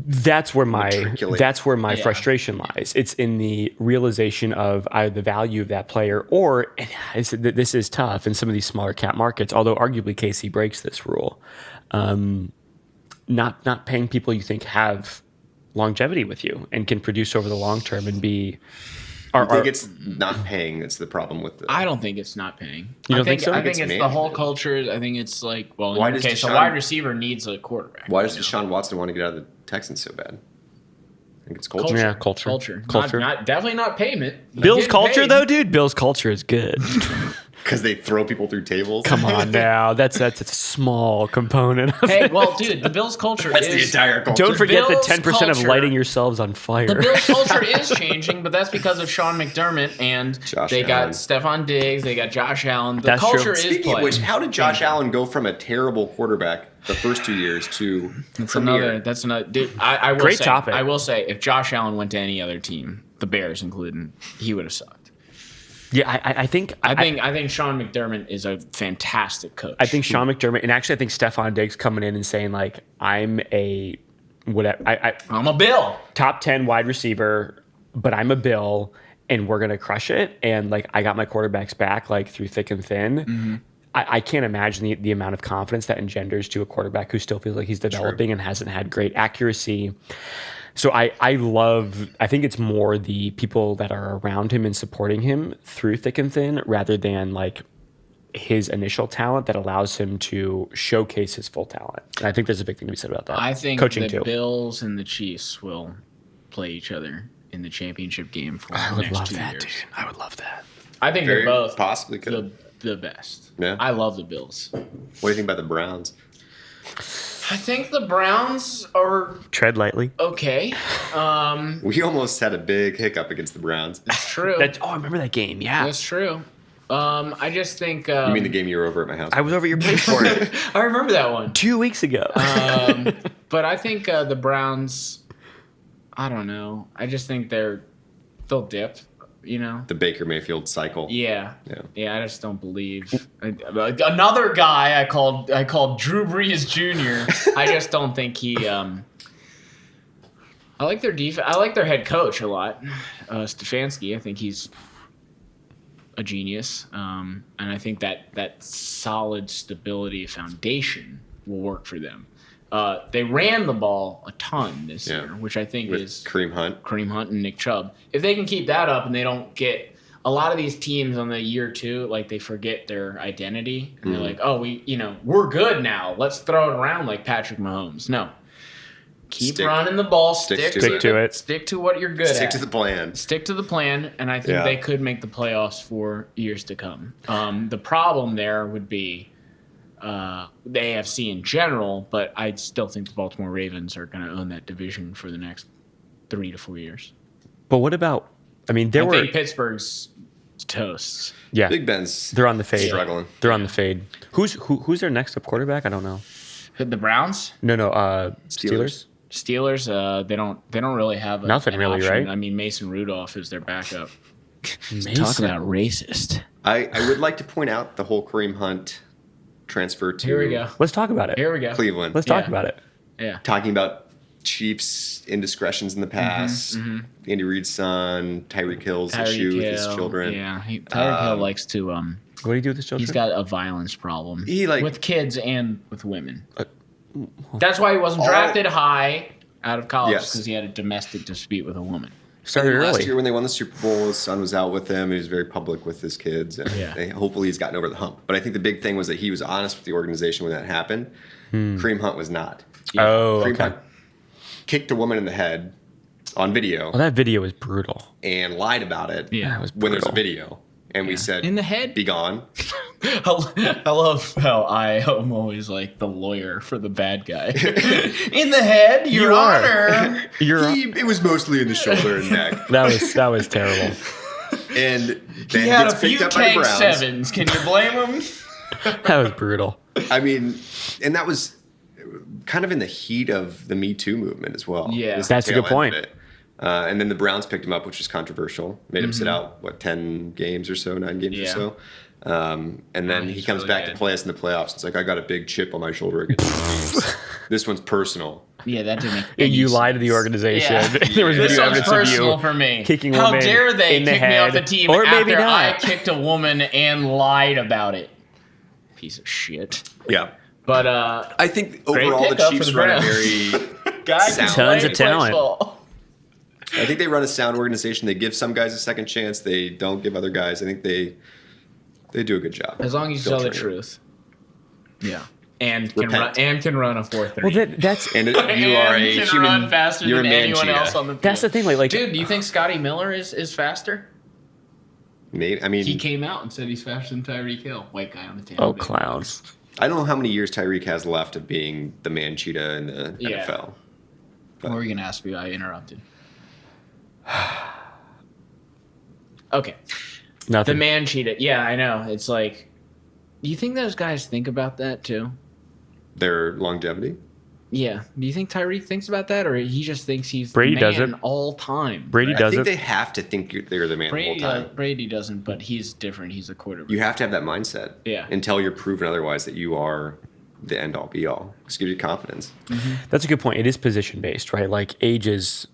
that's where my Matriculate. Yeah. frustration lies. It's in the realization of either the value of that player or, and this is tough in some of these smaller cap markets, although arguably KC breaks this rule, not paying people you think have longevity with you and can produce over the long term and be I think it's not paying. That's the problem with the. I don't think it's not paying. You don't I think so? I think It's it's the whole management. culture. I think it's like, well, Why okay, does so Deshaun- wide receiver needs a quarterback. Why does Deshaun Watson want to get out of the Texans so bad? I think it's culture. Culture. Yeah, culture. Culture. Not definitely not payment. Bill's Getting culture paid. though, dude. Bill's culture is good. Because they throw people through tables. Come on now, that's a small component of Hey, it. well, dude, the Bills culture That's is the entire culture. Don't forget the Bill's 10% of culture- lighting yourselves on fire. The Bills culture is changing, but that's because of Sean McDermott and Josh they Allen. got Stephon Diggs, they got Josh Allen. The That's true. culture is Speaking of playing. which, how did Josh Allen go from a terrible quarterback the first 2 years to premier? That's another. Dude, I will Great say, topic. I will say, if Josh Allen went to any other team, the Bears included, he would have sucked. Yeah, I think I think Sean McDermott is a fantastic coach. I think Sean McDermott, and actually I think Stephon Diggs coming in and saying like I'm a whatever I'm a Bill. top 10 wide receiver, but I'm a Bill and we're gonna crush it. And like I got my quarterbacks back like through thick and thin. Mm-hmm. I can't imagine the amount of confidence that engenders to a quarterback who still feels like he's developing and hasn't had great accuracy. So I think it's more the people that are around him and supporting him through thick and thin rather than like his initial talent that allows him to showcase his full talent. And I think there's a big thing to be said about that. I think coaching the too. Bills and the Chiefs will play each other in the championship game for I the would next love 2 that, years. dude. I would love that. I think Very they're both possibly could. the best. Yeah. I love the Bills. What do you think about the Browns? I think the Browns are Tread lightly. okay. We almost had a big hiccup against the Browns. It's true. I remember that game. Yeah. That's true. I just think. You mean the game you were over at my house? I was over your place for it I remember that one. 2 weeks ago. But I think the Browns. I don't know. I just think they'll dip. you know. The Baker Mayfield cycle. Yeah. I just don't believe another guy I called Drew Brees Jr. I just don't think he. I like their defense. I like their head coach a lot, Stefanski. I think he's a genius, and I think that solid stability foundation will work for them. They ran the ball a ton this year, which I think with is Kareem Hunt and Nick Chubb. If they can keep that up and they don't get a lot of these teams on the year 2, like they forget their identity and they're like, oh, we're good now. Let's throw it around like Patrick Mahomes. No. Keep running the ball. Stick to it. Stick to what you're good at. Stick to the plan. Stick to the plan, and I think they could make the playoffs for years to come. The problem there would be the AFC in general, but I still think the Baltimore Ravens are going to own that division for the next 3 to 4 years. But what about? I mean, I think Pittsburgh's toast. Yeah, Big Ben's. They're on the fade. Struggling. They're on the fade. Who's their next up quarterback? I don't know. The Browns? No. Steelers. Steelers. They don't really have nothing really, option. right? I mean, Mason Rudolph is their backup. Mason. Talk about racist. I would like to point out the whole Kareem Hunt transfer to Here we go. Let's talk about it. Here we go. Cleveland. Let's talk about it. Yeah. Talking about Chiefs indiscretions in the past. Andy Reid's son, Tyreek Hill's issue with his children. Yeah, Tyreek Hill likes to. What do you do with his children? He's got a violence problem. With kids and with women. That's why he wasn't drafted high out of college, because he had a domestic dispute with a woman. Started early. Last year when they won the Super Bowl, his son was out with him. He was very public with his kids, and hopefully he's gotten over the hump. But I think the big thing was that he was honest with the organization when that happened. Kareem Hunt was not. Kareem Hunt kicked a woman in the head on video. Well, that video was brutal. And lied about it. Yeah, it was when there's a video. And we said, in the head, be gone. I love how I am always like the lawyer for the bad guy. In the head, Your Honor. It was mostly in the shoulder and neck. That was terrible. And he had a few tank sevens. Can you blame him? That was brutal. I mean, and that was kind of in the heat of the Me Too movement as well. Yeah, that's a good point. And then the Browns picked him up, which was controversial. Made him sit out, 10 games or so, 9 games or so. And then he comes back to play us in the playoffs. It's like, I got a big chip on my shoulder against the teams. This one's personal. Yeah, that didn't make any You sense. lied to the organization. Yeah. There was This video one's evidence of personal you for me. kicking How women dare they in the kick me head. off the team Or maybe after not. I kicked a woman and lied about it? Piece of shit. Yeah. But I think overall the Chiefs run a very sound. Tons of talent. I think they run a sound organization. They give some guys a second chance. They don't give other guys. I think they do a good job. As long as you tell the truth. Yeah. And can run a 4.3. Well, that's and you are a can human. run faster you're than a man anyone cheetah. else on the field. the thing. Like, dude, do you think Scotty Miller is faster? Maybe. I mean, He came out and said he's faster than Tyreek Hill. White guy on the team. oh, clowns. I don't know how many years Tyreek has left of being the man cheetah in the NFL. What were you gonna ask me? I interrupted. Okay. Nothing. The man cheetah. Yeah, I know. It's like, do you think those guys think about that too? Their longevity. Yeah. Do you think Tyreek thinks about that, or he just thinks he's Brady the man doesn't. all time? Brady I doesn't. think they have to think they're the man the whole time. Brady doesn't, but he's different. He's a quarterback. You have to have that mindset. Yeah. Until you're proven otherwise that you are the end all be all. Just give you confidence. That's a good point. It is position based, right? Like age is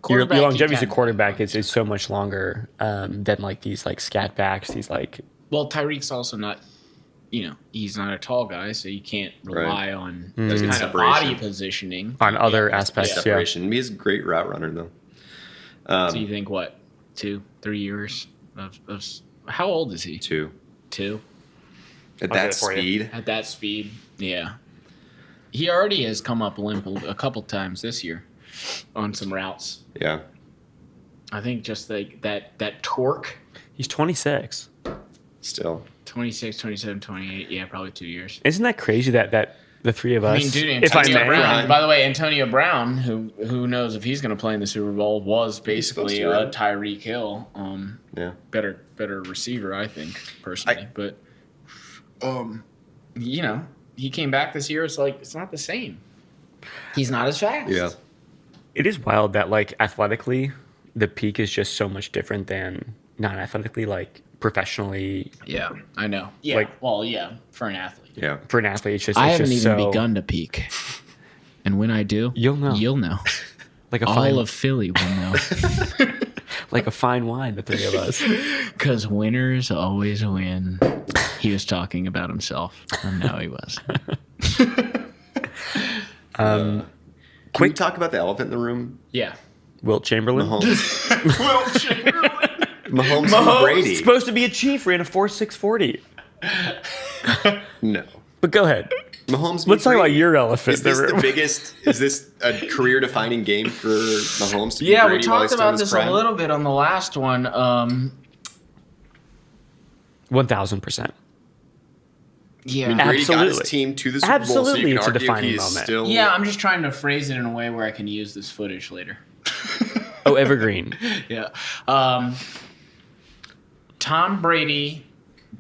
your Quarterback, longevity as a you can- quarterback is so much longer than like these like scat backs. These like Well, Tyreek's also not, he's not a tall guy, so you can't rely on Mm. this kind of Separation. body positioning. on other aspects. Yeah. Separation. He's a great route runner though. So you think what, 2-3 years of how old is he? 2. 2 At I'll get that it for you. speed. at that speed? Yeah, he already has come up limp a couple times this year on some routes. Yeah. I think just like that torque. He's 26. Still. 26, 27, 28. Yeah, probably 2 years. Isn't that crazy that the three of us? I mean, dude, if I Antonio may, Brown. By the way, Antonio Brown, who knows if he's going to play in the Super Bowl, was basically supposed to, right? Tyreek Hill. Yeah. Better receiver, I think, personally. But he came back this year. It's like it's not the same. He's not as fast. Yeah. it is wild that like athletically, the peak is just so much different than non-athletically, like professionally. Yeah, I know. Yeah, Like- well, yeah, for an athlete. Yeah. For an athlete, it's just I it's haven't just even so, begun to peak. And when I do, You'll know. You'll know. like a All fine of Philly will know. like a fine wine. The three of us. Because winners always win. He was talking about himself. And now he was. Can we talk about the elephant in the room? Yeah. Wilt Chamberlain. Mahomes. Mahomes and Brady. Supposed to be a Chief, ran a 4.6 40. No. But go ahead. Mahomes. Let's talk about Brady. your elephant Is in the this the room. biggest? Is this a career-defining game for Mahomes? To beat Yeah, we Brady while talked he's still in about his this prime? a little bit on the last one. 1,000%. Yeah. I mean, Brady got his Absolutely. team to the Super Bowl, so Absolutely, you it's can a argue defining he's moment. still. Yeah, I'm just trying to phrase it in a way where I can use this footage later. Oh, evergreen. Yeah. Tom Brady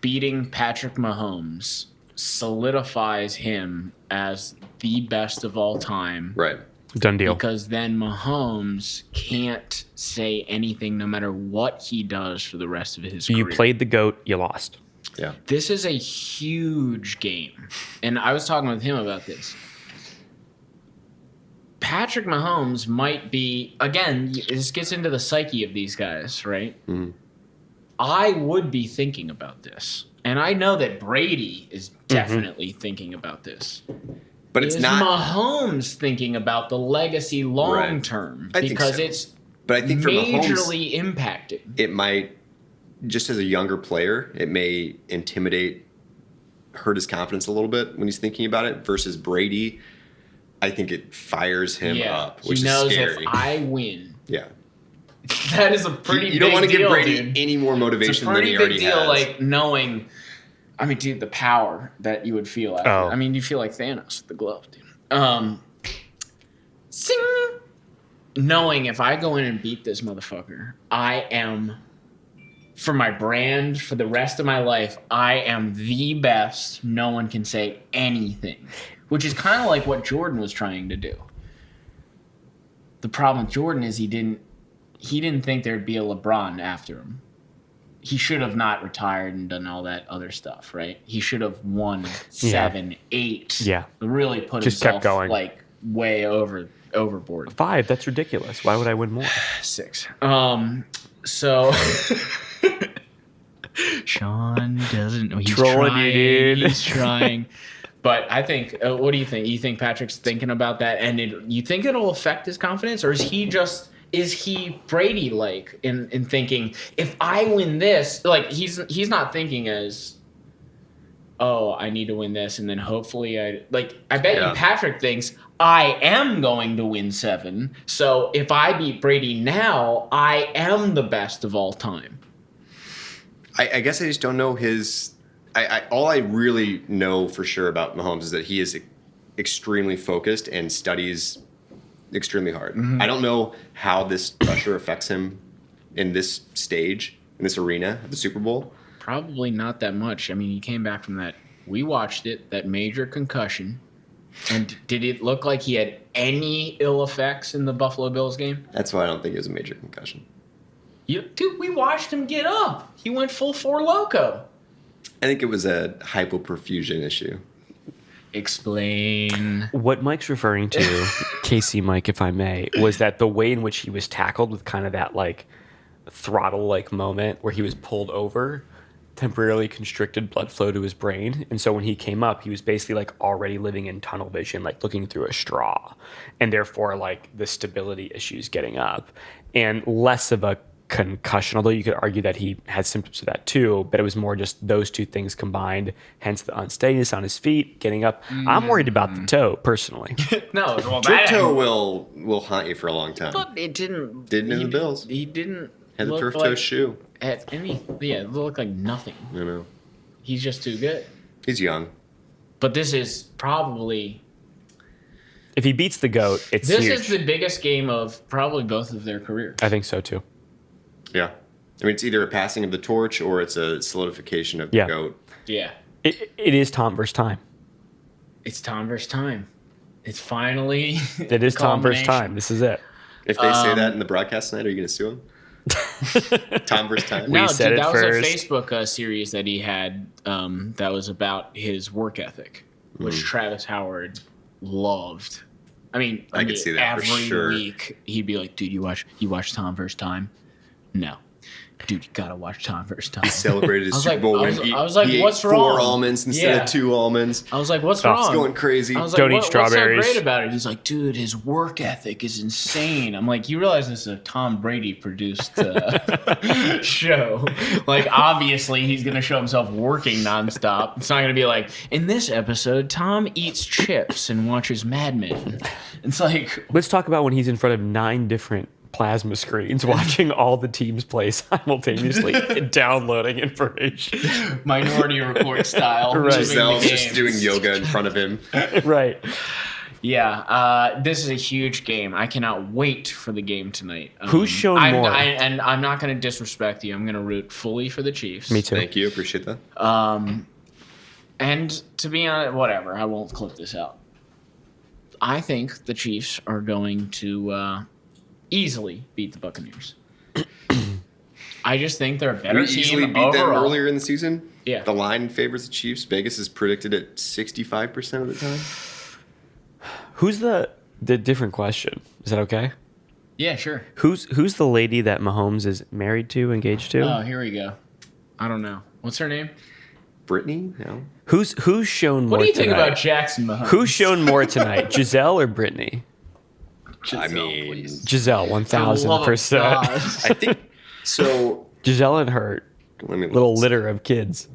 beating Patrick Mahomes solidifies him as the best of all time. Right. Done deal. Because then Mahomes can't say anything no matter what he does for the rest of his You career. played the GOAT, you lost. Yeah. This is a huge game. And I was talking with him about this. Patrick Mahomes might be, again, this gets into the psyche of these guys, right? Mhm. I would be thinking about this. And I know that Brady is definitely thinking about this. But it's Is not. Mahomes thinking about the legacy long Right. term? I think Because so. it's But I think for Mahomes, majorly impacted. it might, just as a younger player, it may intimidate, hurt his confidence a little bit when he's thinking about it. Versus Brady, I think it fires him up, which he knows is scary. if I win, Yeah. that is a pretty You don't big want to give deal, Brady dude. any more It's a motivation than pretty he big already deal, has. like knowing. I mean, dude, the power that you would feel after. Oh. I mean, you feel like Thanos with the glove, dude. Sing. Knowing if I go in and beat this motherfucker, I am, for my brand, for the rest of my life, I am the best. No one can say anything, which is kind of like what Jordan was trying to do. The problem with Jordan is he didn't think there'd be a LeBron after him. He should have not retired and done all that other stuff, right? He should have won 7, 8. Yeah. Really put Just himself kept going. like way overboard. 5, that's ridiculous. Why would I win more? 6. So Sean doesn't. He's Trolling trying. you, dude. He's trying. But I think. What do you think? You think Patrick's thinking about that, and you think it'll affect his confidence, or is he Brady like in thinking if I win this, like he's not thinking as, oh, I need to win this, and then hopefully I bet Yeah. you Patrick thinks I am going to win 7. So if I beat Brady now, I am the best of all time. I guess I just don't know his. All I really know for sure about Mahomes is that he is extremely focused and studies extremely hard. Mm-hmm. I don't know how this pressure affects him in this stage, in this arena of the Super Bowl. Probably not that much. I mean, he came back from that. We watched it, that major concussion. And did it look like he had any ill effects in the Buffalo Bills game? That's why I don't think it was a major concussion. Dude, we watched him get up. He went full 4 Loco. I think it was a hypoperfusion issue. Explain. What Mike's referring to, Casey Mike, if I may, was that the way in which he was tackled with kind of that like throttle like moment where he was pulled over temporarily constricted blood flow to his brain. And so when he came up, he was basically like already living in tunnel vision, like looking through a straw. And therefore like the stability issues getting up and less of a concussion, although you could argue that he had symptoms of that too, but it was more just those two things combined, hence the unsteadiness on his feet, getting up. I'm worried about the toe, personally. No, well, Drift toe will haunt you for a long time. But it didn't. Didn't in he the Bills. He didn't. Had the look turf toe like, shoe. Had any. Yeah, it looked like nothing. I know. He's just too good. He's young. But this is probably. If he beats the GOAT, it's This huge. is the biggest game of probably both of their careers. I think so too. Yeah. I mean, it's either a passing of the torch or it's a solidification of the Yeah. GOAT. Yeah. It is Tom versus time. It's Tom versus time. It's finally. It is Tom versus culmination. time. This is it. If they say that in the broadcast tonight, are you going to sue him? Tom versus time. No, said dude, it that was first. a Facebook series that he had that was about his work ethic, which Travis Howard loved. I could see that for every sure. week he'd be like, "Dude, you watch Tom versus Time?" No. Dude, you gotta watch Tom versus Time. He celebrated his I was Super like- Bowl I win. was- I was like, he what's ate wrong? 4 almonds instead of 2 almonds. I was like, "What's It's wrong?" Going crazy. I was like, Don't eat What's so strawberries." great about it?" He's like, "Dude, his work ethic is insane." I'm like, "You realize this is a Tom Brady produced show? Like, obviously, he's gonna show himself working nonstop. It's not gonna be like, in this episode, Tom eats chips and watches Mad Men." It's like, Let's talk about when he's in front of 9 different plasma screens watching all the teams play simultaneously and downloading information. Minority Report style. Right. moving the Giselle's just games. doing yoga in front of him. Right. Yeah, this is a huge game. I cannot wait for the game tonight. Who's shown more? And I'm not going to disrespect you. I'm going to root fully for the Chiefs. Me too. Thank you. Appreciate that. And to be honest, whatever. I won't clip this out. I think the Chiefs are going to easily beat the Buccaneers. I just think they're a better We team easily beat overall. them earlier in the season. Yeah. The line favors the Chiefs. Vegas is predicted at 65% of the time. Who's the different question? Is that okay? Yeah, sure. Who's the lady that Mahomes is married to, engaged to? Oh, here we go. I don't know. What's her name? Brittany? No. Who's shown more What do you think tonight? about Jackson Mahomes? Who's shown more tonight, Giselle or Brittany? I mean, Giselle, For the love of 1000%. God. I think so. Giselle and her Let me look. little litter of kids.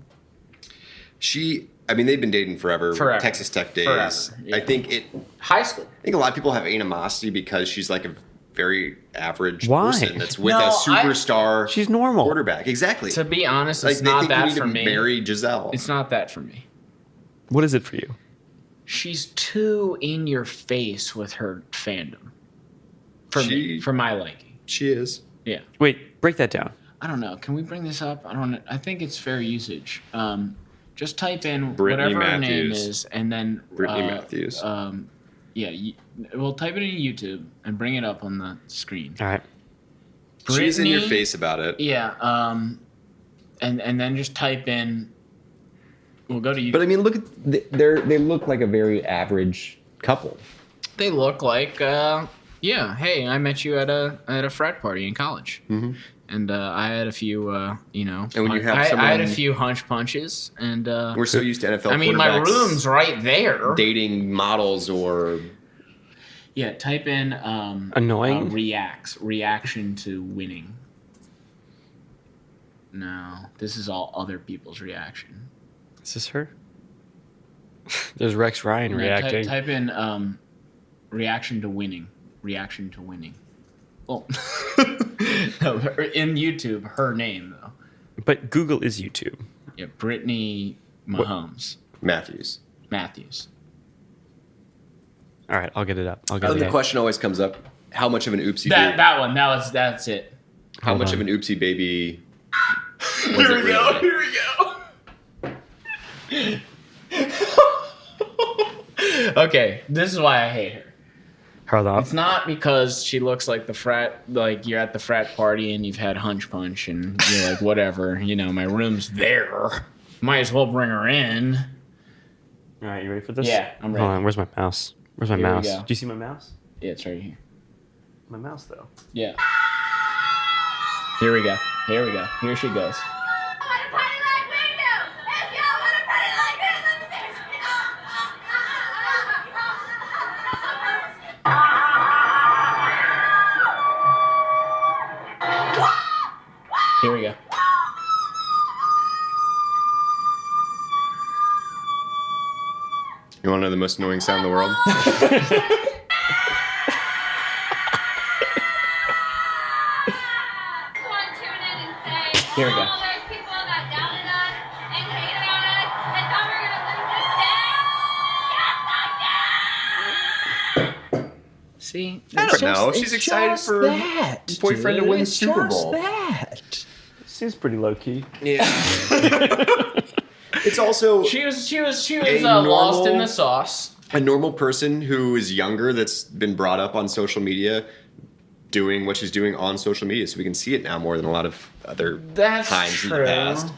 They've been dating forever. Forever. Texas Tech days. Forever, yeah. I think High school. a lot of people have animosity because she's like a very average Why? person that's with No, a superstar She's normal. quarterback. Exactly. To be honest, Like it's they not think you that need for to me. marry Giselle. It's not that for me. What is it for you? She's too in your face with her fandom. For me, She- for my liking. She is. Yeah. Wait, break that down. I don't know. Can we bring this up? I think it's fair usage. Just type in Brittany whatever her name Matthews. is, and then Brittany Matthews. We'll type it in YouTube and bring it up on the screen. All right. She's in your Brittany- face about it. Yeah. And then just type in. We'll go to YouTube. But I mean, look at they look like a very average couple. They look like, yeah. Hey, I met you at a frat party in college, and I had a few, And when you have I had a someone- few hunch punches, and We're so used to NFL I mean, my quarterbacks room's right there. dating models or Yeah, type in Annoying? reaction to winning. No, this is all other people's reaction. Is this her? There's Rex Ryan Yeah, reacting. Type in reaction to winning. Reaction to winning. Oh, no, in YouTube, her name though. But Google is YouTube. Yeah, Brittany Mahomes Matthews. Matthews. All right, I'll get it up. I'll I get think it the up. question always comes up: how much of an oopsie? That one. That's it. how Hold much on. of an oopsie baby? Here was it we go. really? Here we go. Okay, this is why I hate her. Hold on. It's not because she looks like like you're at the frat party and you've had hunch punch and you're like, whatever, my room's there. Might as well bring her in. All right, you ready for this? Yeah, I'm ready. Hold on, where's my mouse? Where's my Here we mouse? go. Do you see my mouse? Yeah, it's right here. My mouse, though. Yeah. Here we go. Here we go. Here she goes. Here we go. You want to know the most annoying sound in the world? Here we go. See? I don't know. She's excited for that, boyfriend to win the Super Bowl. That. Seems pretty low key. Yeah. It's also She was A lost in normal- the sauce. a normal person who is younger that's been brought up on social media doing what she's doing on social media, so we can see it now more than a lot of other That's times in true. the past.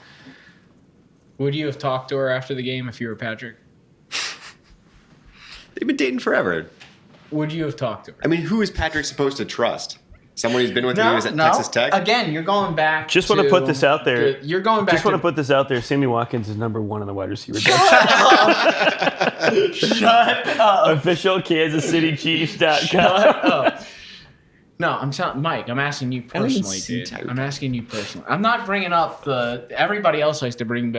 Would you have talked to her after the game if you were Patrick? They've been dating forever. Would you have talked to her? I mean, who is Patrick supposed to trust? Someone who's been with him at Texas Tech? Again, you're going back. Just want to put this out there. You're going back. Just want to put this out there. Sammy Watkins is number 1 on the wide receiver. Shut up. Official KansasCityChiefs.com. Shut up. No, I'm telling Mike. I'm asking you personally, dude. Tyler. I'm asking you personally. I'm not bringing up the. Everybody else likes to bring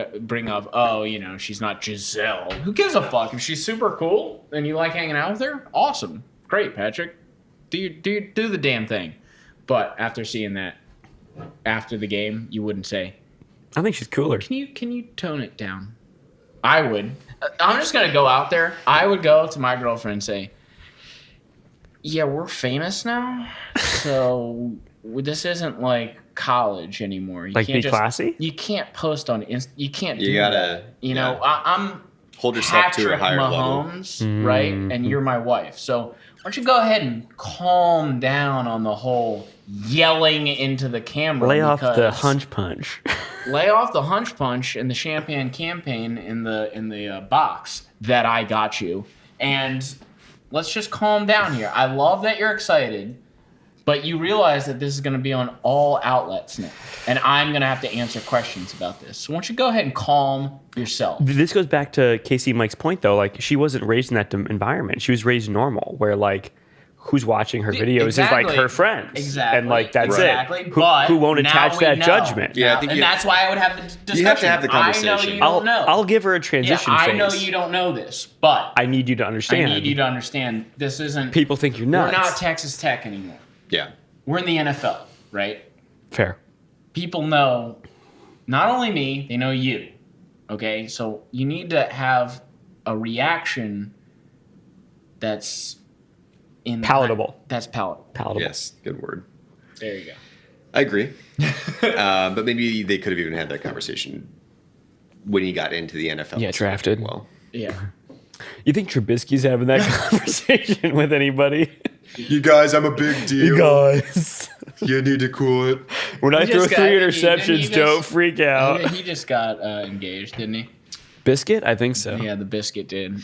up. Oh, she's not Giselle. Who gives a fuck? If she's super cool and you like hanging out with her, awesome, great, Patrick. Do the damn thing. But after seeing that, after the game, you wouldn't say. I think she's cooler. Can you tone it down? I would. I'm just gonna go out there. I would go to my girlfriend and say, yeah, we're famous now, so this isn't like college anymore. You Like, can't be classy? You can't post on You can't do You gotta, that. I'm hold yourself Patrick to a higher level. Mahomes, right? And you're my wife. So why don't you go ahead and calm down on the whole yelling into the camera? Lay off the because- hunch punch. Lay off the hunch punch and the champagne campaign in the box that I got you, and let's just calm down here. I love that you're excited, but you realize that this is going to be on all outlets now, and I'm going to have to answer questions about this. So why don't you go ahead and calm yourself? This goes back to Casey Mike's point, though. Like, she wasn't raised in that environment. She was raised normal, where, like, who's watching her videos is, like, her friends. Exactly. And, like, that's exactly. it. But Who won't now attach we that know. judgment. Yeah, I think and you- that's why I would have the discussion. You have to have the conversation. I know you don't know. I'll give her a transition I phase. know you don't know this, but I need you to understand. I need you to understand this isn't. People think you're nuts. We're not Texas Tech anymore. Yeah. We're in the NFL, right? Fair. People know not only me, they know you. Okay? So you need to have a reaction that's Palatable. That's palatable. Palatable. Yes. Good word. There you go. I agree. But maybe they could have even had that conversation when he got into the NFL. Yeah, drafted. Well, Yeah. You think Trubisky's having that conversation with anybody? you guys, I'm a big deal. You guys. You need to cool it. When I He throw just 3 got- he interceptions, just- don't freak out. He just got engaged, didn't he? Biscuit? I think so. Yeah, the biscuit did.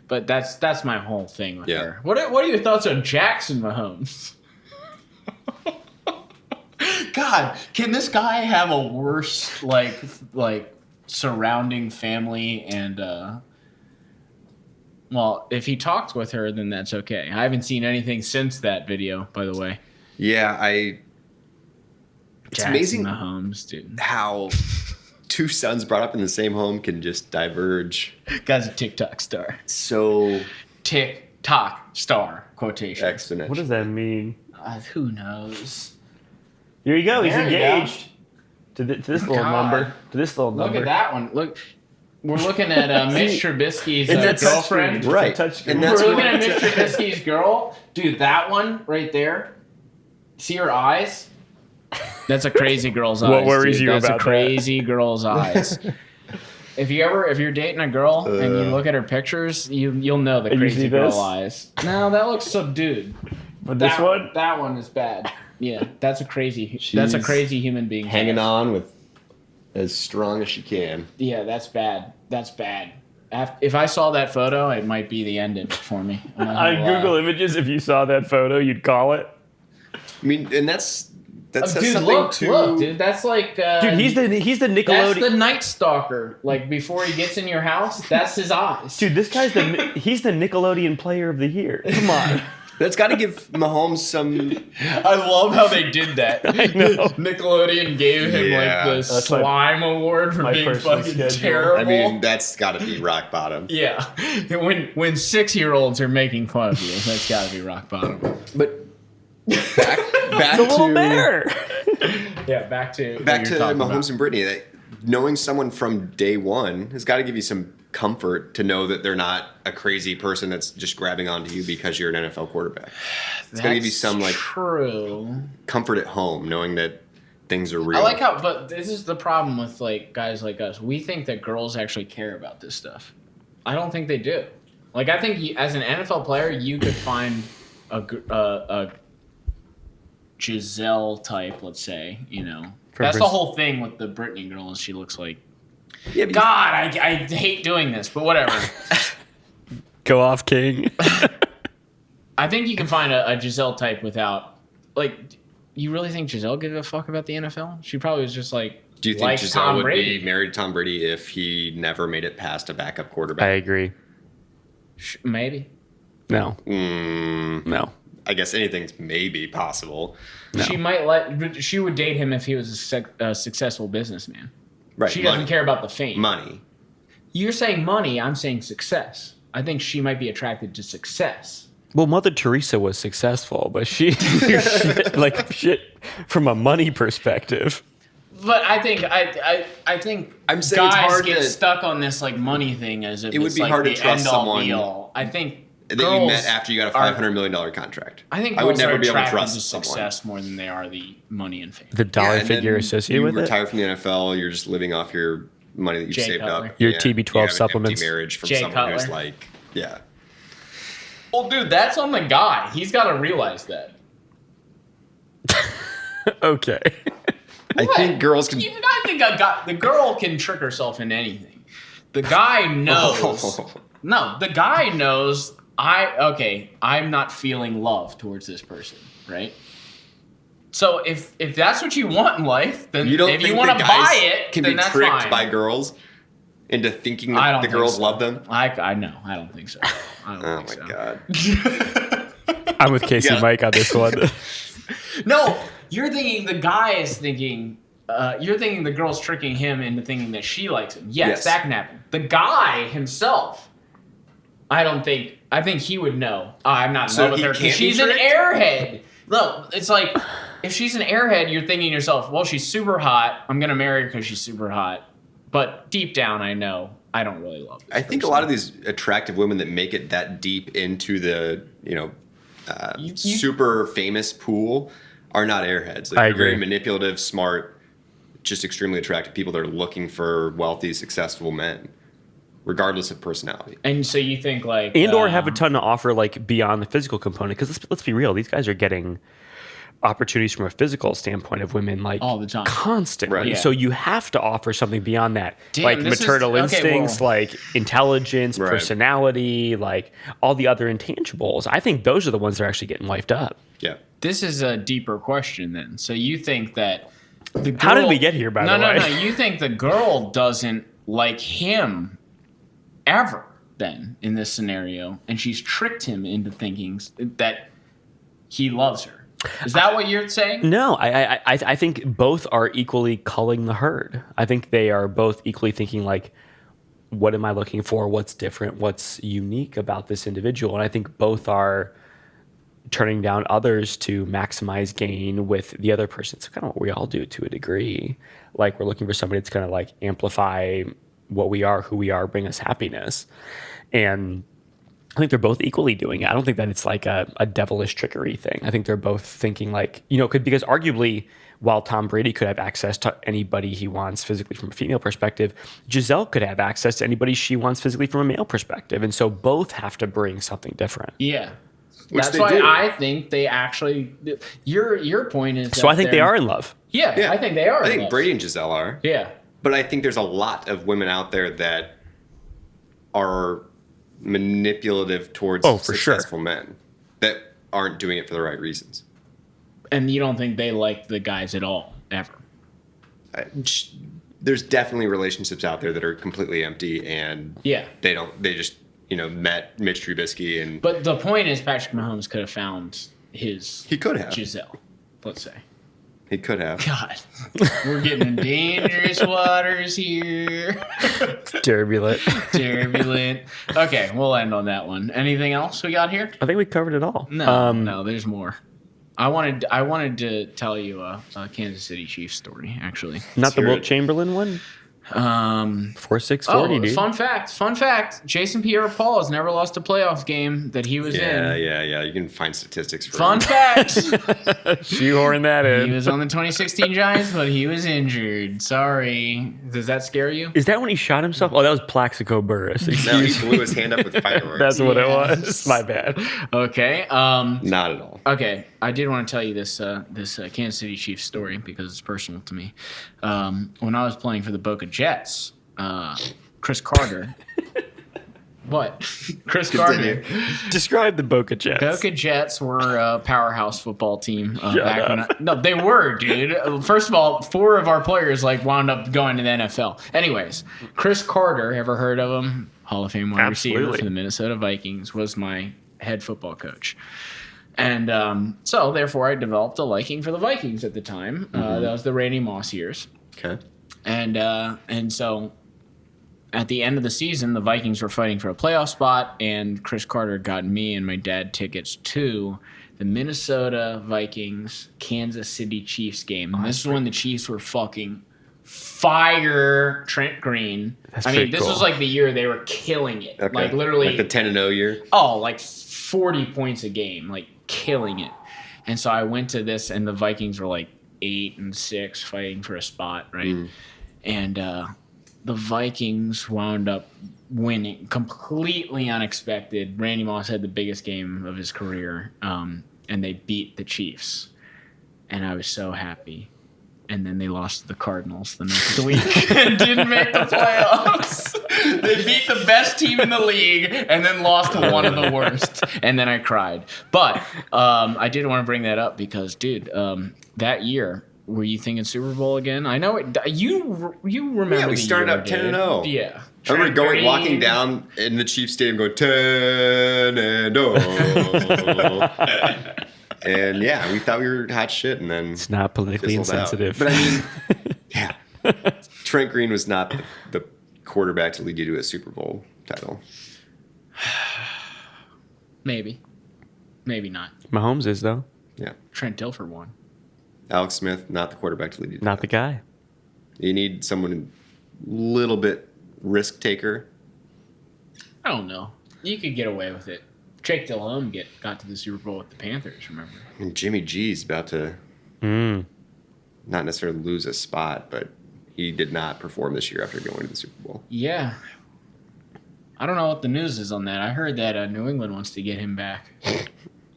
But that's my whole thing with Yeah. her. What are your thoughts on Jackson Mahomes? God, can this guy have a worse like surrounding family and well, if he talked with her, then that's okay. I haven't seen anything since that video, by the way. Yeah, it's Jackson amazing Mahomes, dude. how two sons brought up in the same home can just diverge Guy's a TikTok star. so TikTok star quotation. exponentially. What does that mean? Who knows? Here you go. He's There you engaged to this little God. number. To this little number. Look at that one. Look, we're looking at Mitch Trubisky's And that's girlfriend. right? touchscreen. And We're that's looking what, at Mitch Trubisky's girl. Dude, that one right there. See her eyes? That's a crazy girl's eyes. What worries dude. you That's about a that? crazy girl's eyes. If you're dating a girl and you look at her pictures, you'll know the You crazy see girl this? eyes. No, that looks subdued. But this one? That one is bad. Yeah, that's a crazy human being. hanging on with as strong as she can. Yeah, that's bad. That's bad. If I saw that photo, it might be the end of it for me. I'm not On gonna lie. Google Images, if you saw that photo, you'd call it. I mean, and that's says Dude, something look, to. dude. That's like Dude, he's the that's Nickelodeon. the Night Stalker. Like before he gets in your house, that's his eyes. Dude, this guy's he's the Nickelodeon Player of the Year. Come on. That's got to give Mahomes some. I love how they did that. I know. Nickelodeon gave him Yeah. like the That's my- slime award for my being personal fucking schedule. terrible. I mean, that's got to be rock bottom. yeah, when 6-year-olds are making fun of you, that's got to be rock bottom. But back The little to bear. Yeah, back to what back you're to talking Mahomes about. and Brittany. That knowing someone from day one has got to give you some comfort to know that they're not a crazy person that's just grabbing onto you because you're an NFL quarterback. It's got to give you That's some like true. comfort at home, knowing that things are real. I like how, but this is the problem with like guys like us. We think that girls actually care about this stuff. I don't think they do. Like I think as an NFL player, you could find a Giselle type, let's say, you know. For That's the pers- whole thing with the Britney girl, is she looks like, Yeah, but God, I hate doing this, but whatever. Go off, King. I think you can find a Giselle type without, like, you really think Giselle gave a fuck about the NFL? She probably was just like, do you think likes Giselle Tom would Brady. be married to Tom Brady if he never made it past a backup I quarterback? agree. Maybe. No. Mm, No. I guess anything's maybe possible. No. She would date him if he was a successful businessman. Right. She doesn't care about the fame. Money. You're saying money, I'm saying success. I think she might be attracted to success. Well, Mother Teresa was successful, but she shit from a money perspective. But I think I'm saying it's guys hard get to- stuck on this like money thing as if It would it's be like hard to the trust end all someone be all. I think That girls you met after you got a $500 million contract. I think I would girls never are be able to attracted trust to someone. success more than they are the money and fame. The dollar and figure then associated with you it. retire from the NFL, you're just living off your money that you Jay saved Cutler. up. Your Yeah, TB12 you have an supplements. empty marriage from Jay someone who's Cutler. like, yeah. Well, dude, that's on the guy. He's got to realize that. Okay. I think girls can. I think the girl can trick herself into anything. The guy knows. No, the guy knows. I'm not feeling love towards this person, right? So if that's what you want in life, then You don't if think you want to that buy guys it, can then be that's tricked fine. by girls into thinking I that don't the think girls so. love them? I know. I don't think so. I don't Oh think my so. god. I'm with Casey Yeah. Mike on this one. No, you're thinking the guy is thinking. You're thinking the girl's tricking him into thinking that she likes him. Yes, that can happen. The guy himself, I think he would know. Oh, I'm not in So love with he her can't because be she's an tricked? airhead. Look, it's like if she's an airhead, you're thinking to yourself, well, she's super hot. I'm gonna marry her because she's super hot. But deep down, I know I don't really love her. I think a lot of these attractive women that make it that deep into the, super famous pool are not airheads. Like, I they're very agree. manipulative, smart, just extremely attractive people that are looking for wealthy, successful men, regardless of personality. And so you think like Or have a ton to offer, like beyond the physical component. Because let's be real, these guys are getting opportunities from a physical standpoint of women like all the time. constantly. Right. Yeah. So you have to offer something beyond that, Damn, like this is- maternal okay, instincts, well- like intelligence, Right. personality, like all the other intangibles. I think those are the ones that are actually getting wiped up. Yeah. This is a deeper question then. So you think that the girl, How did we get here, by the way? No. You think the girl doesn't like him ever then in this scenario, and she's tricked him into thinking that he loves her. Is that what you're saying? No, I think both are equally culling the herd. I think they are both equally thinking like, what am I looking for? What's different? What's unique about this individual? And I think both are turning down others to maximize gain with the other person. It's kind of what we all do to a degree. Like we're looking for somebody that's going to like amplify what we are, who we are, bring us happiness. And I think they're both equally doing it. I don't think that it's like a devilish trickery thing. I think they're both thinking like, because arguably while Tom Brady could have access to anybody he wants physically from a female perspective, Giselle could have access to anybody she wants physically from a male perspective. And so both have to bring something different. Yeah. Which That's they why do. I think they actually. Your point is. So I think they they're- are in love. Yeah, I think they are. I in think love. Brady and Giselle are. Yeah. But I think there's a lot of women out there that are manipulative towards For sure. successful men that aren't doing it for the right reasons. And you don't think they like the guys at all, ever? There's definitely relationships out there that are completely empty and Yeah. they just met Mitch Trubisky and But the point is, Patrick Mahomes could have found his he could have. Giselle, let's say. He could have. God, we're getting in dangerous waters here. Turbulent. Turbulent. Okay, we'll end on that one. Anything else we got here? I think we covered it all. No, there's more. I wanted to tell you a Kansas City Chiefs story, actually. Not the hear Wilt it. Chamberlain one? 4 6 40, dude. Fun fact. Jason Pierre-Paul has never lost a playoff game that he was in. Yeah. You can find statistics for Fun him. fact. Shoehorn that in. He was on the 2016 Giants, but he was injured. Sorry. Does that scare you? Is that when he shot himself? Oh, that was Plaxico Burress. No, he blew his hand up with fireworks. That's what it was. My bad. Okay. Not at all. Okay, I did want to tell you this Kansas City Chiefs story because it's personal to me. When I was playing for the Boca Jets, Chris Carter. What? Chris Carter. Describe the Boca Jets. Boca Jets were a powerhouse football team. No, they were, dude. First of all, 4 of our players wound up going to the NFL. Anyways, Chris Carter, ever heard of him? Hall of Fame wide receiver for the Minnesota Vikings, was my head football coach. And so, therefore, I developed a liking for the Vikings at the time. That was the Randy Moss years. Okay. And so, at the end of the season, the Vikings were fighting for a playoff spot, and Chris Carter got me and my dad tickets to the Minnesota Vikings Kansas City Chiefs game. And this is when the Chiefs were fucking fire Trent Green. That's this pretty cool. was the year they were killing it. Okay. Literally. the 10-0 year. 40 points a game, killing it. And so I went to this, and the Vikings were 8-6 fighting for a spot, right? And the Vikings wound up winning, completely unexpected. Randy Moss had the biggest game of his career, and they beat the Chiefs. And I was so happy. And then they lost to the Cardinals the next week and didn't make the playoffs. They beat the best team in the league and then lost to one of the worst. And then I cried. But I did want to bring that up because, dude, that year, were you thinking Super Bowl again? I know it. You remember? Yeah, we started out 10-0. Yeah. I remember walking down in the Chiefs Stadium going 10-0. And yeah, we thought we were hot shit, and then It's not politically insensitive. But I mean, yeah, Trent Green was not the quarterback to lead you to a Super Bowl title. Maybe not. Mahomes is, though. Yeah, Trent Dilfer won. Alex Smith, not the quarterback to lead you. Not the guy. You need someone a little bit risk taker. I don't know. You could get away with it. Jake Delhomme got to the Super Bowl with the Panthers, remember? And Jimmy G's about to not necessarily lose a spot, but he did not perform this year after going to the Super Bowl. Yeah. I don't know what the news is on that. I heard that New England wants to get him back.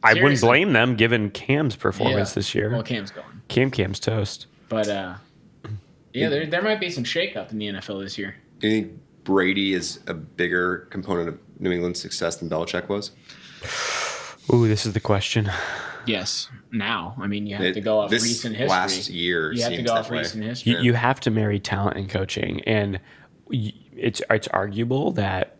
I wouldn't Seriously. blame them given Cam's performance Yeah. this year. Well, Cam's gone. Cam's toast. But, yeah, there might be some shakeup in the NFL this year. Do you think Brady is a bigger component of New England's success than Belichick was? Ooh, this is the question. Yes. Now. I mean, you have to go off this recent history. last year You have to seems go that off way. recent history. You have to marry talent and coaching, and it's arguable that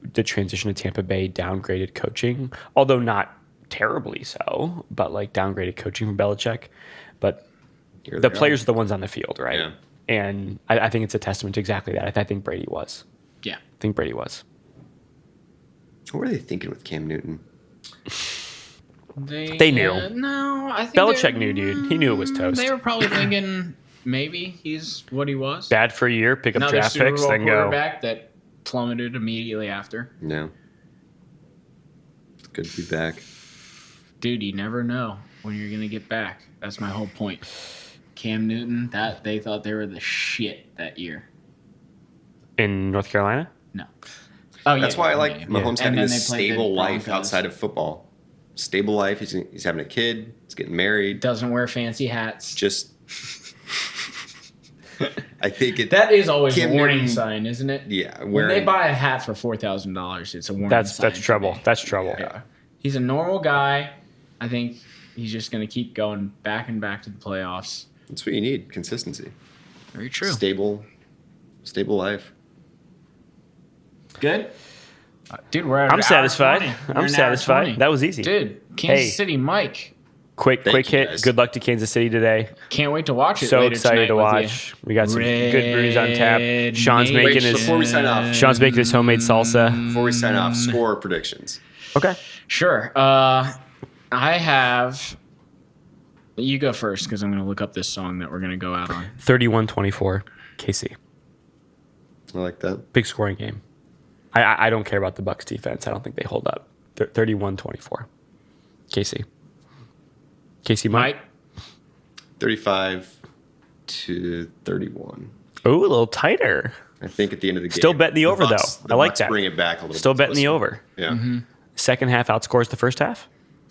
the transition to Tampa Bay downgraded coaching, although not terribly so, but downgraded coaching from Belichick. But Here the they players are. are the ones on the field, right? Yeah. And I think it's a testament to exactly that. I think Brady was. Yeah. I think Brady was. What were they thinking with Cam Newton? They knew. No, I think Belichick knew, dude. He knew it was toast. They were probably thinking maybe he's what he was. Bad for a year, pick up Another draft Super picks, Bowl then go. quarterback that plummeted immediately after. No. It's good to be back. Dude, you never know when you're gonna get back. That's my whole point. Cam Newton, that they thought they were the shit that year. In North Carolina? No. Oh, That's why I like yeah. Mahomes And having then this they played the stable life Broncos. outside of football. Stable life. He's having a kid. He's getting married. Doesn't wear fancy hats. Just, I think it. That is always Cam a warning Newton- sign, isn't it? Yeah, When wearing, they buy a hat for $4,000, it's a warning That's sign. trouble. to me. That's trouble. Yeah. He's a normal guy. I think he's just going to keep going back and back to the playoffs. That's what you need. Consistency. Very true. Stable life. Good. Dude, we're at I'm hour satisfied. 20. We're I'm an hour satisfied. 20. That was easy. Dude, Kansas Hey. City Mike. Quick Thank you, hit. guys. Good luck to Kansas City today. Can't wait to watch it So later excited to tonight with watch. We got some good brews on tap. Red Sean's Nation. making his Before we sign off, Sean's making his homemade salsa. Before we sign off, score predictions. Okay. Sure. I have... You go first because I'm going to look up this song that we're going to go out on. 31-24 KC. I like that. Big scoring game. I don't care about the Bucs defense. I don't think they hold up. 31-24. Casey, Mike. 35-31. Oh, a little tighter. I think at the end of the game. Still betting the over, though. I like Bucs that. Bring it back a little Still bit. betting the over. Yeah. Second half outscores the first half.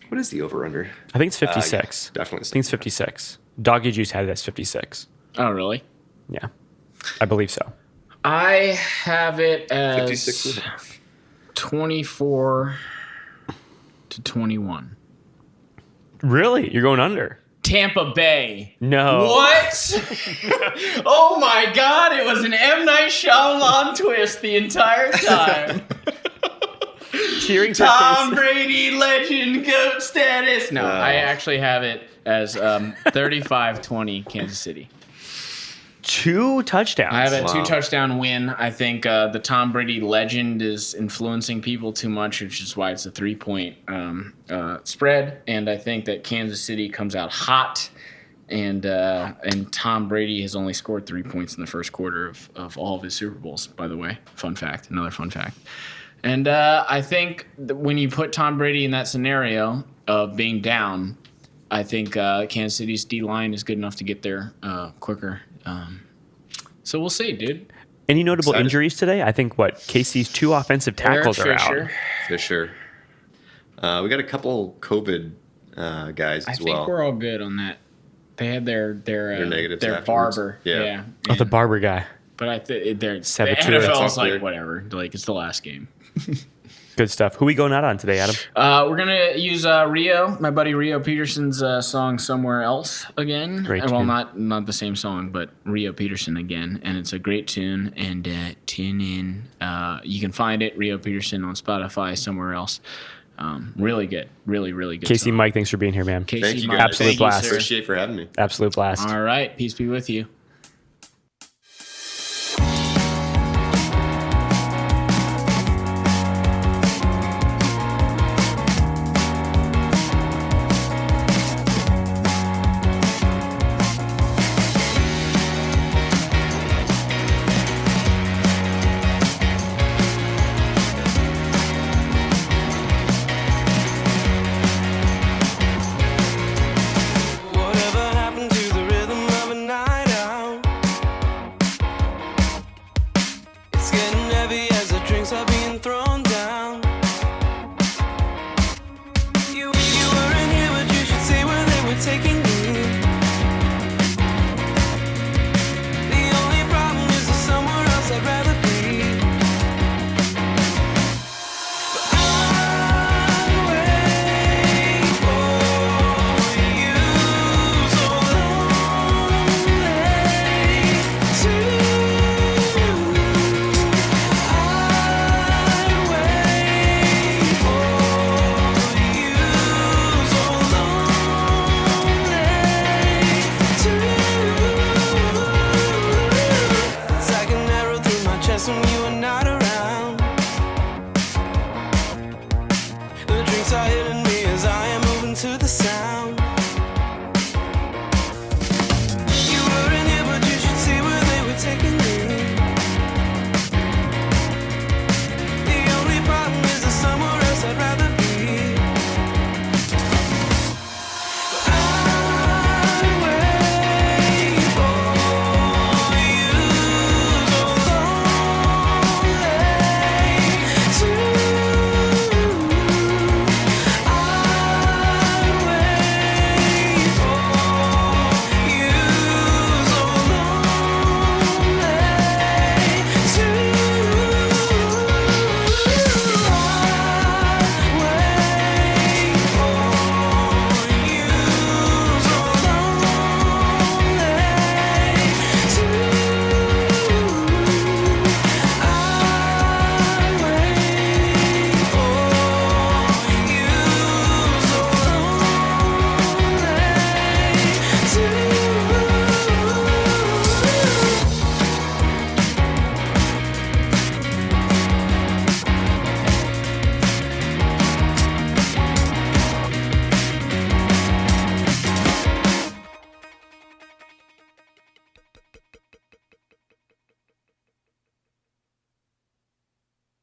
What is the over-under? I think it's 56. Definitely. I think it's 56. Doggy Juice had it as 56. Oh, really? Yeah, I believe so. I have it as 56.5. 24-21. Really? You're going under? Tampa Bay. No. What? Oh my God! It was an M. Night Shyamalan twist the entire time. Cheering for Tom Casey. Brady, legend, GOAT status. No, I actually have it as 35-20 Kansas City. 2 touchdowns. I have a 2-touchdown win. I think the Tom Brady legend is influencing people too much, which is why it's a 3-point spread. And I think that Kansas City comes out hot, and Tom Brady has only scored 3 points in the first quarter of all of his Super Bowls, by the way. Fun fact, another fun fact. And I think that when you put Tom Brady in that scenario of being down, I think Kansas City's D-line is good enough to get there quicker. So we'll see, dude. Any notable Excited. injuries today? I think Casey's 2 offensive tackles are out. Fisher. We got a couple COVID guys I as think well. we're all good on that. They had their negatives their afterwards. barber. Yeah. Oh, the barber guy. But I think the Saboteur. NFL's like Weird. whatever. Like it's the last game. Good stuff. Who we going out on today, Adam? We're gonna use Rio, my buddy Rio Peterson's song "Somewhere Else" again. Great Well, tune. not the same song, but Rio Peterson again, and it's a great tune. And tune in. You can find it Rio Peterson on Spotify. Somewhere Else. Really good. Really good. Casey, song. Mike, thanks for being here, man. Casey, Thank you, Mike, guys. Absolute thank you, blast. sir. Appreciate for having me. Absolute blast. All right. Peace be with you. Whatever happened to the rhythm of a night out? It's getting heavy as the drinks are being thrown down. You weren't here, but you should see where they were taking you. The only problem is there's somewhere else I'd rather be. But I'd wait for you so lonely too. I'd wait for you so lonely too. It's like an arrow through my chest when you and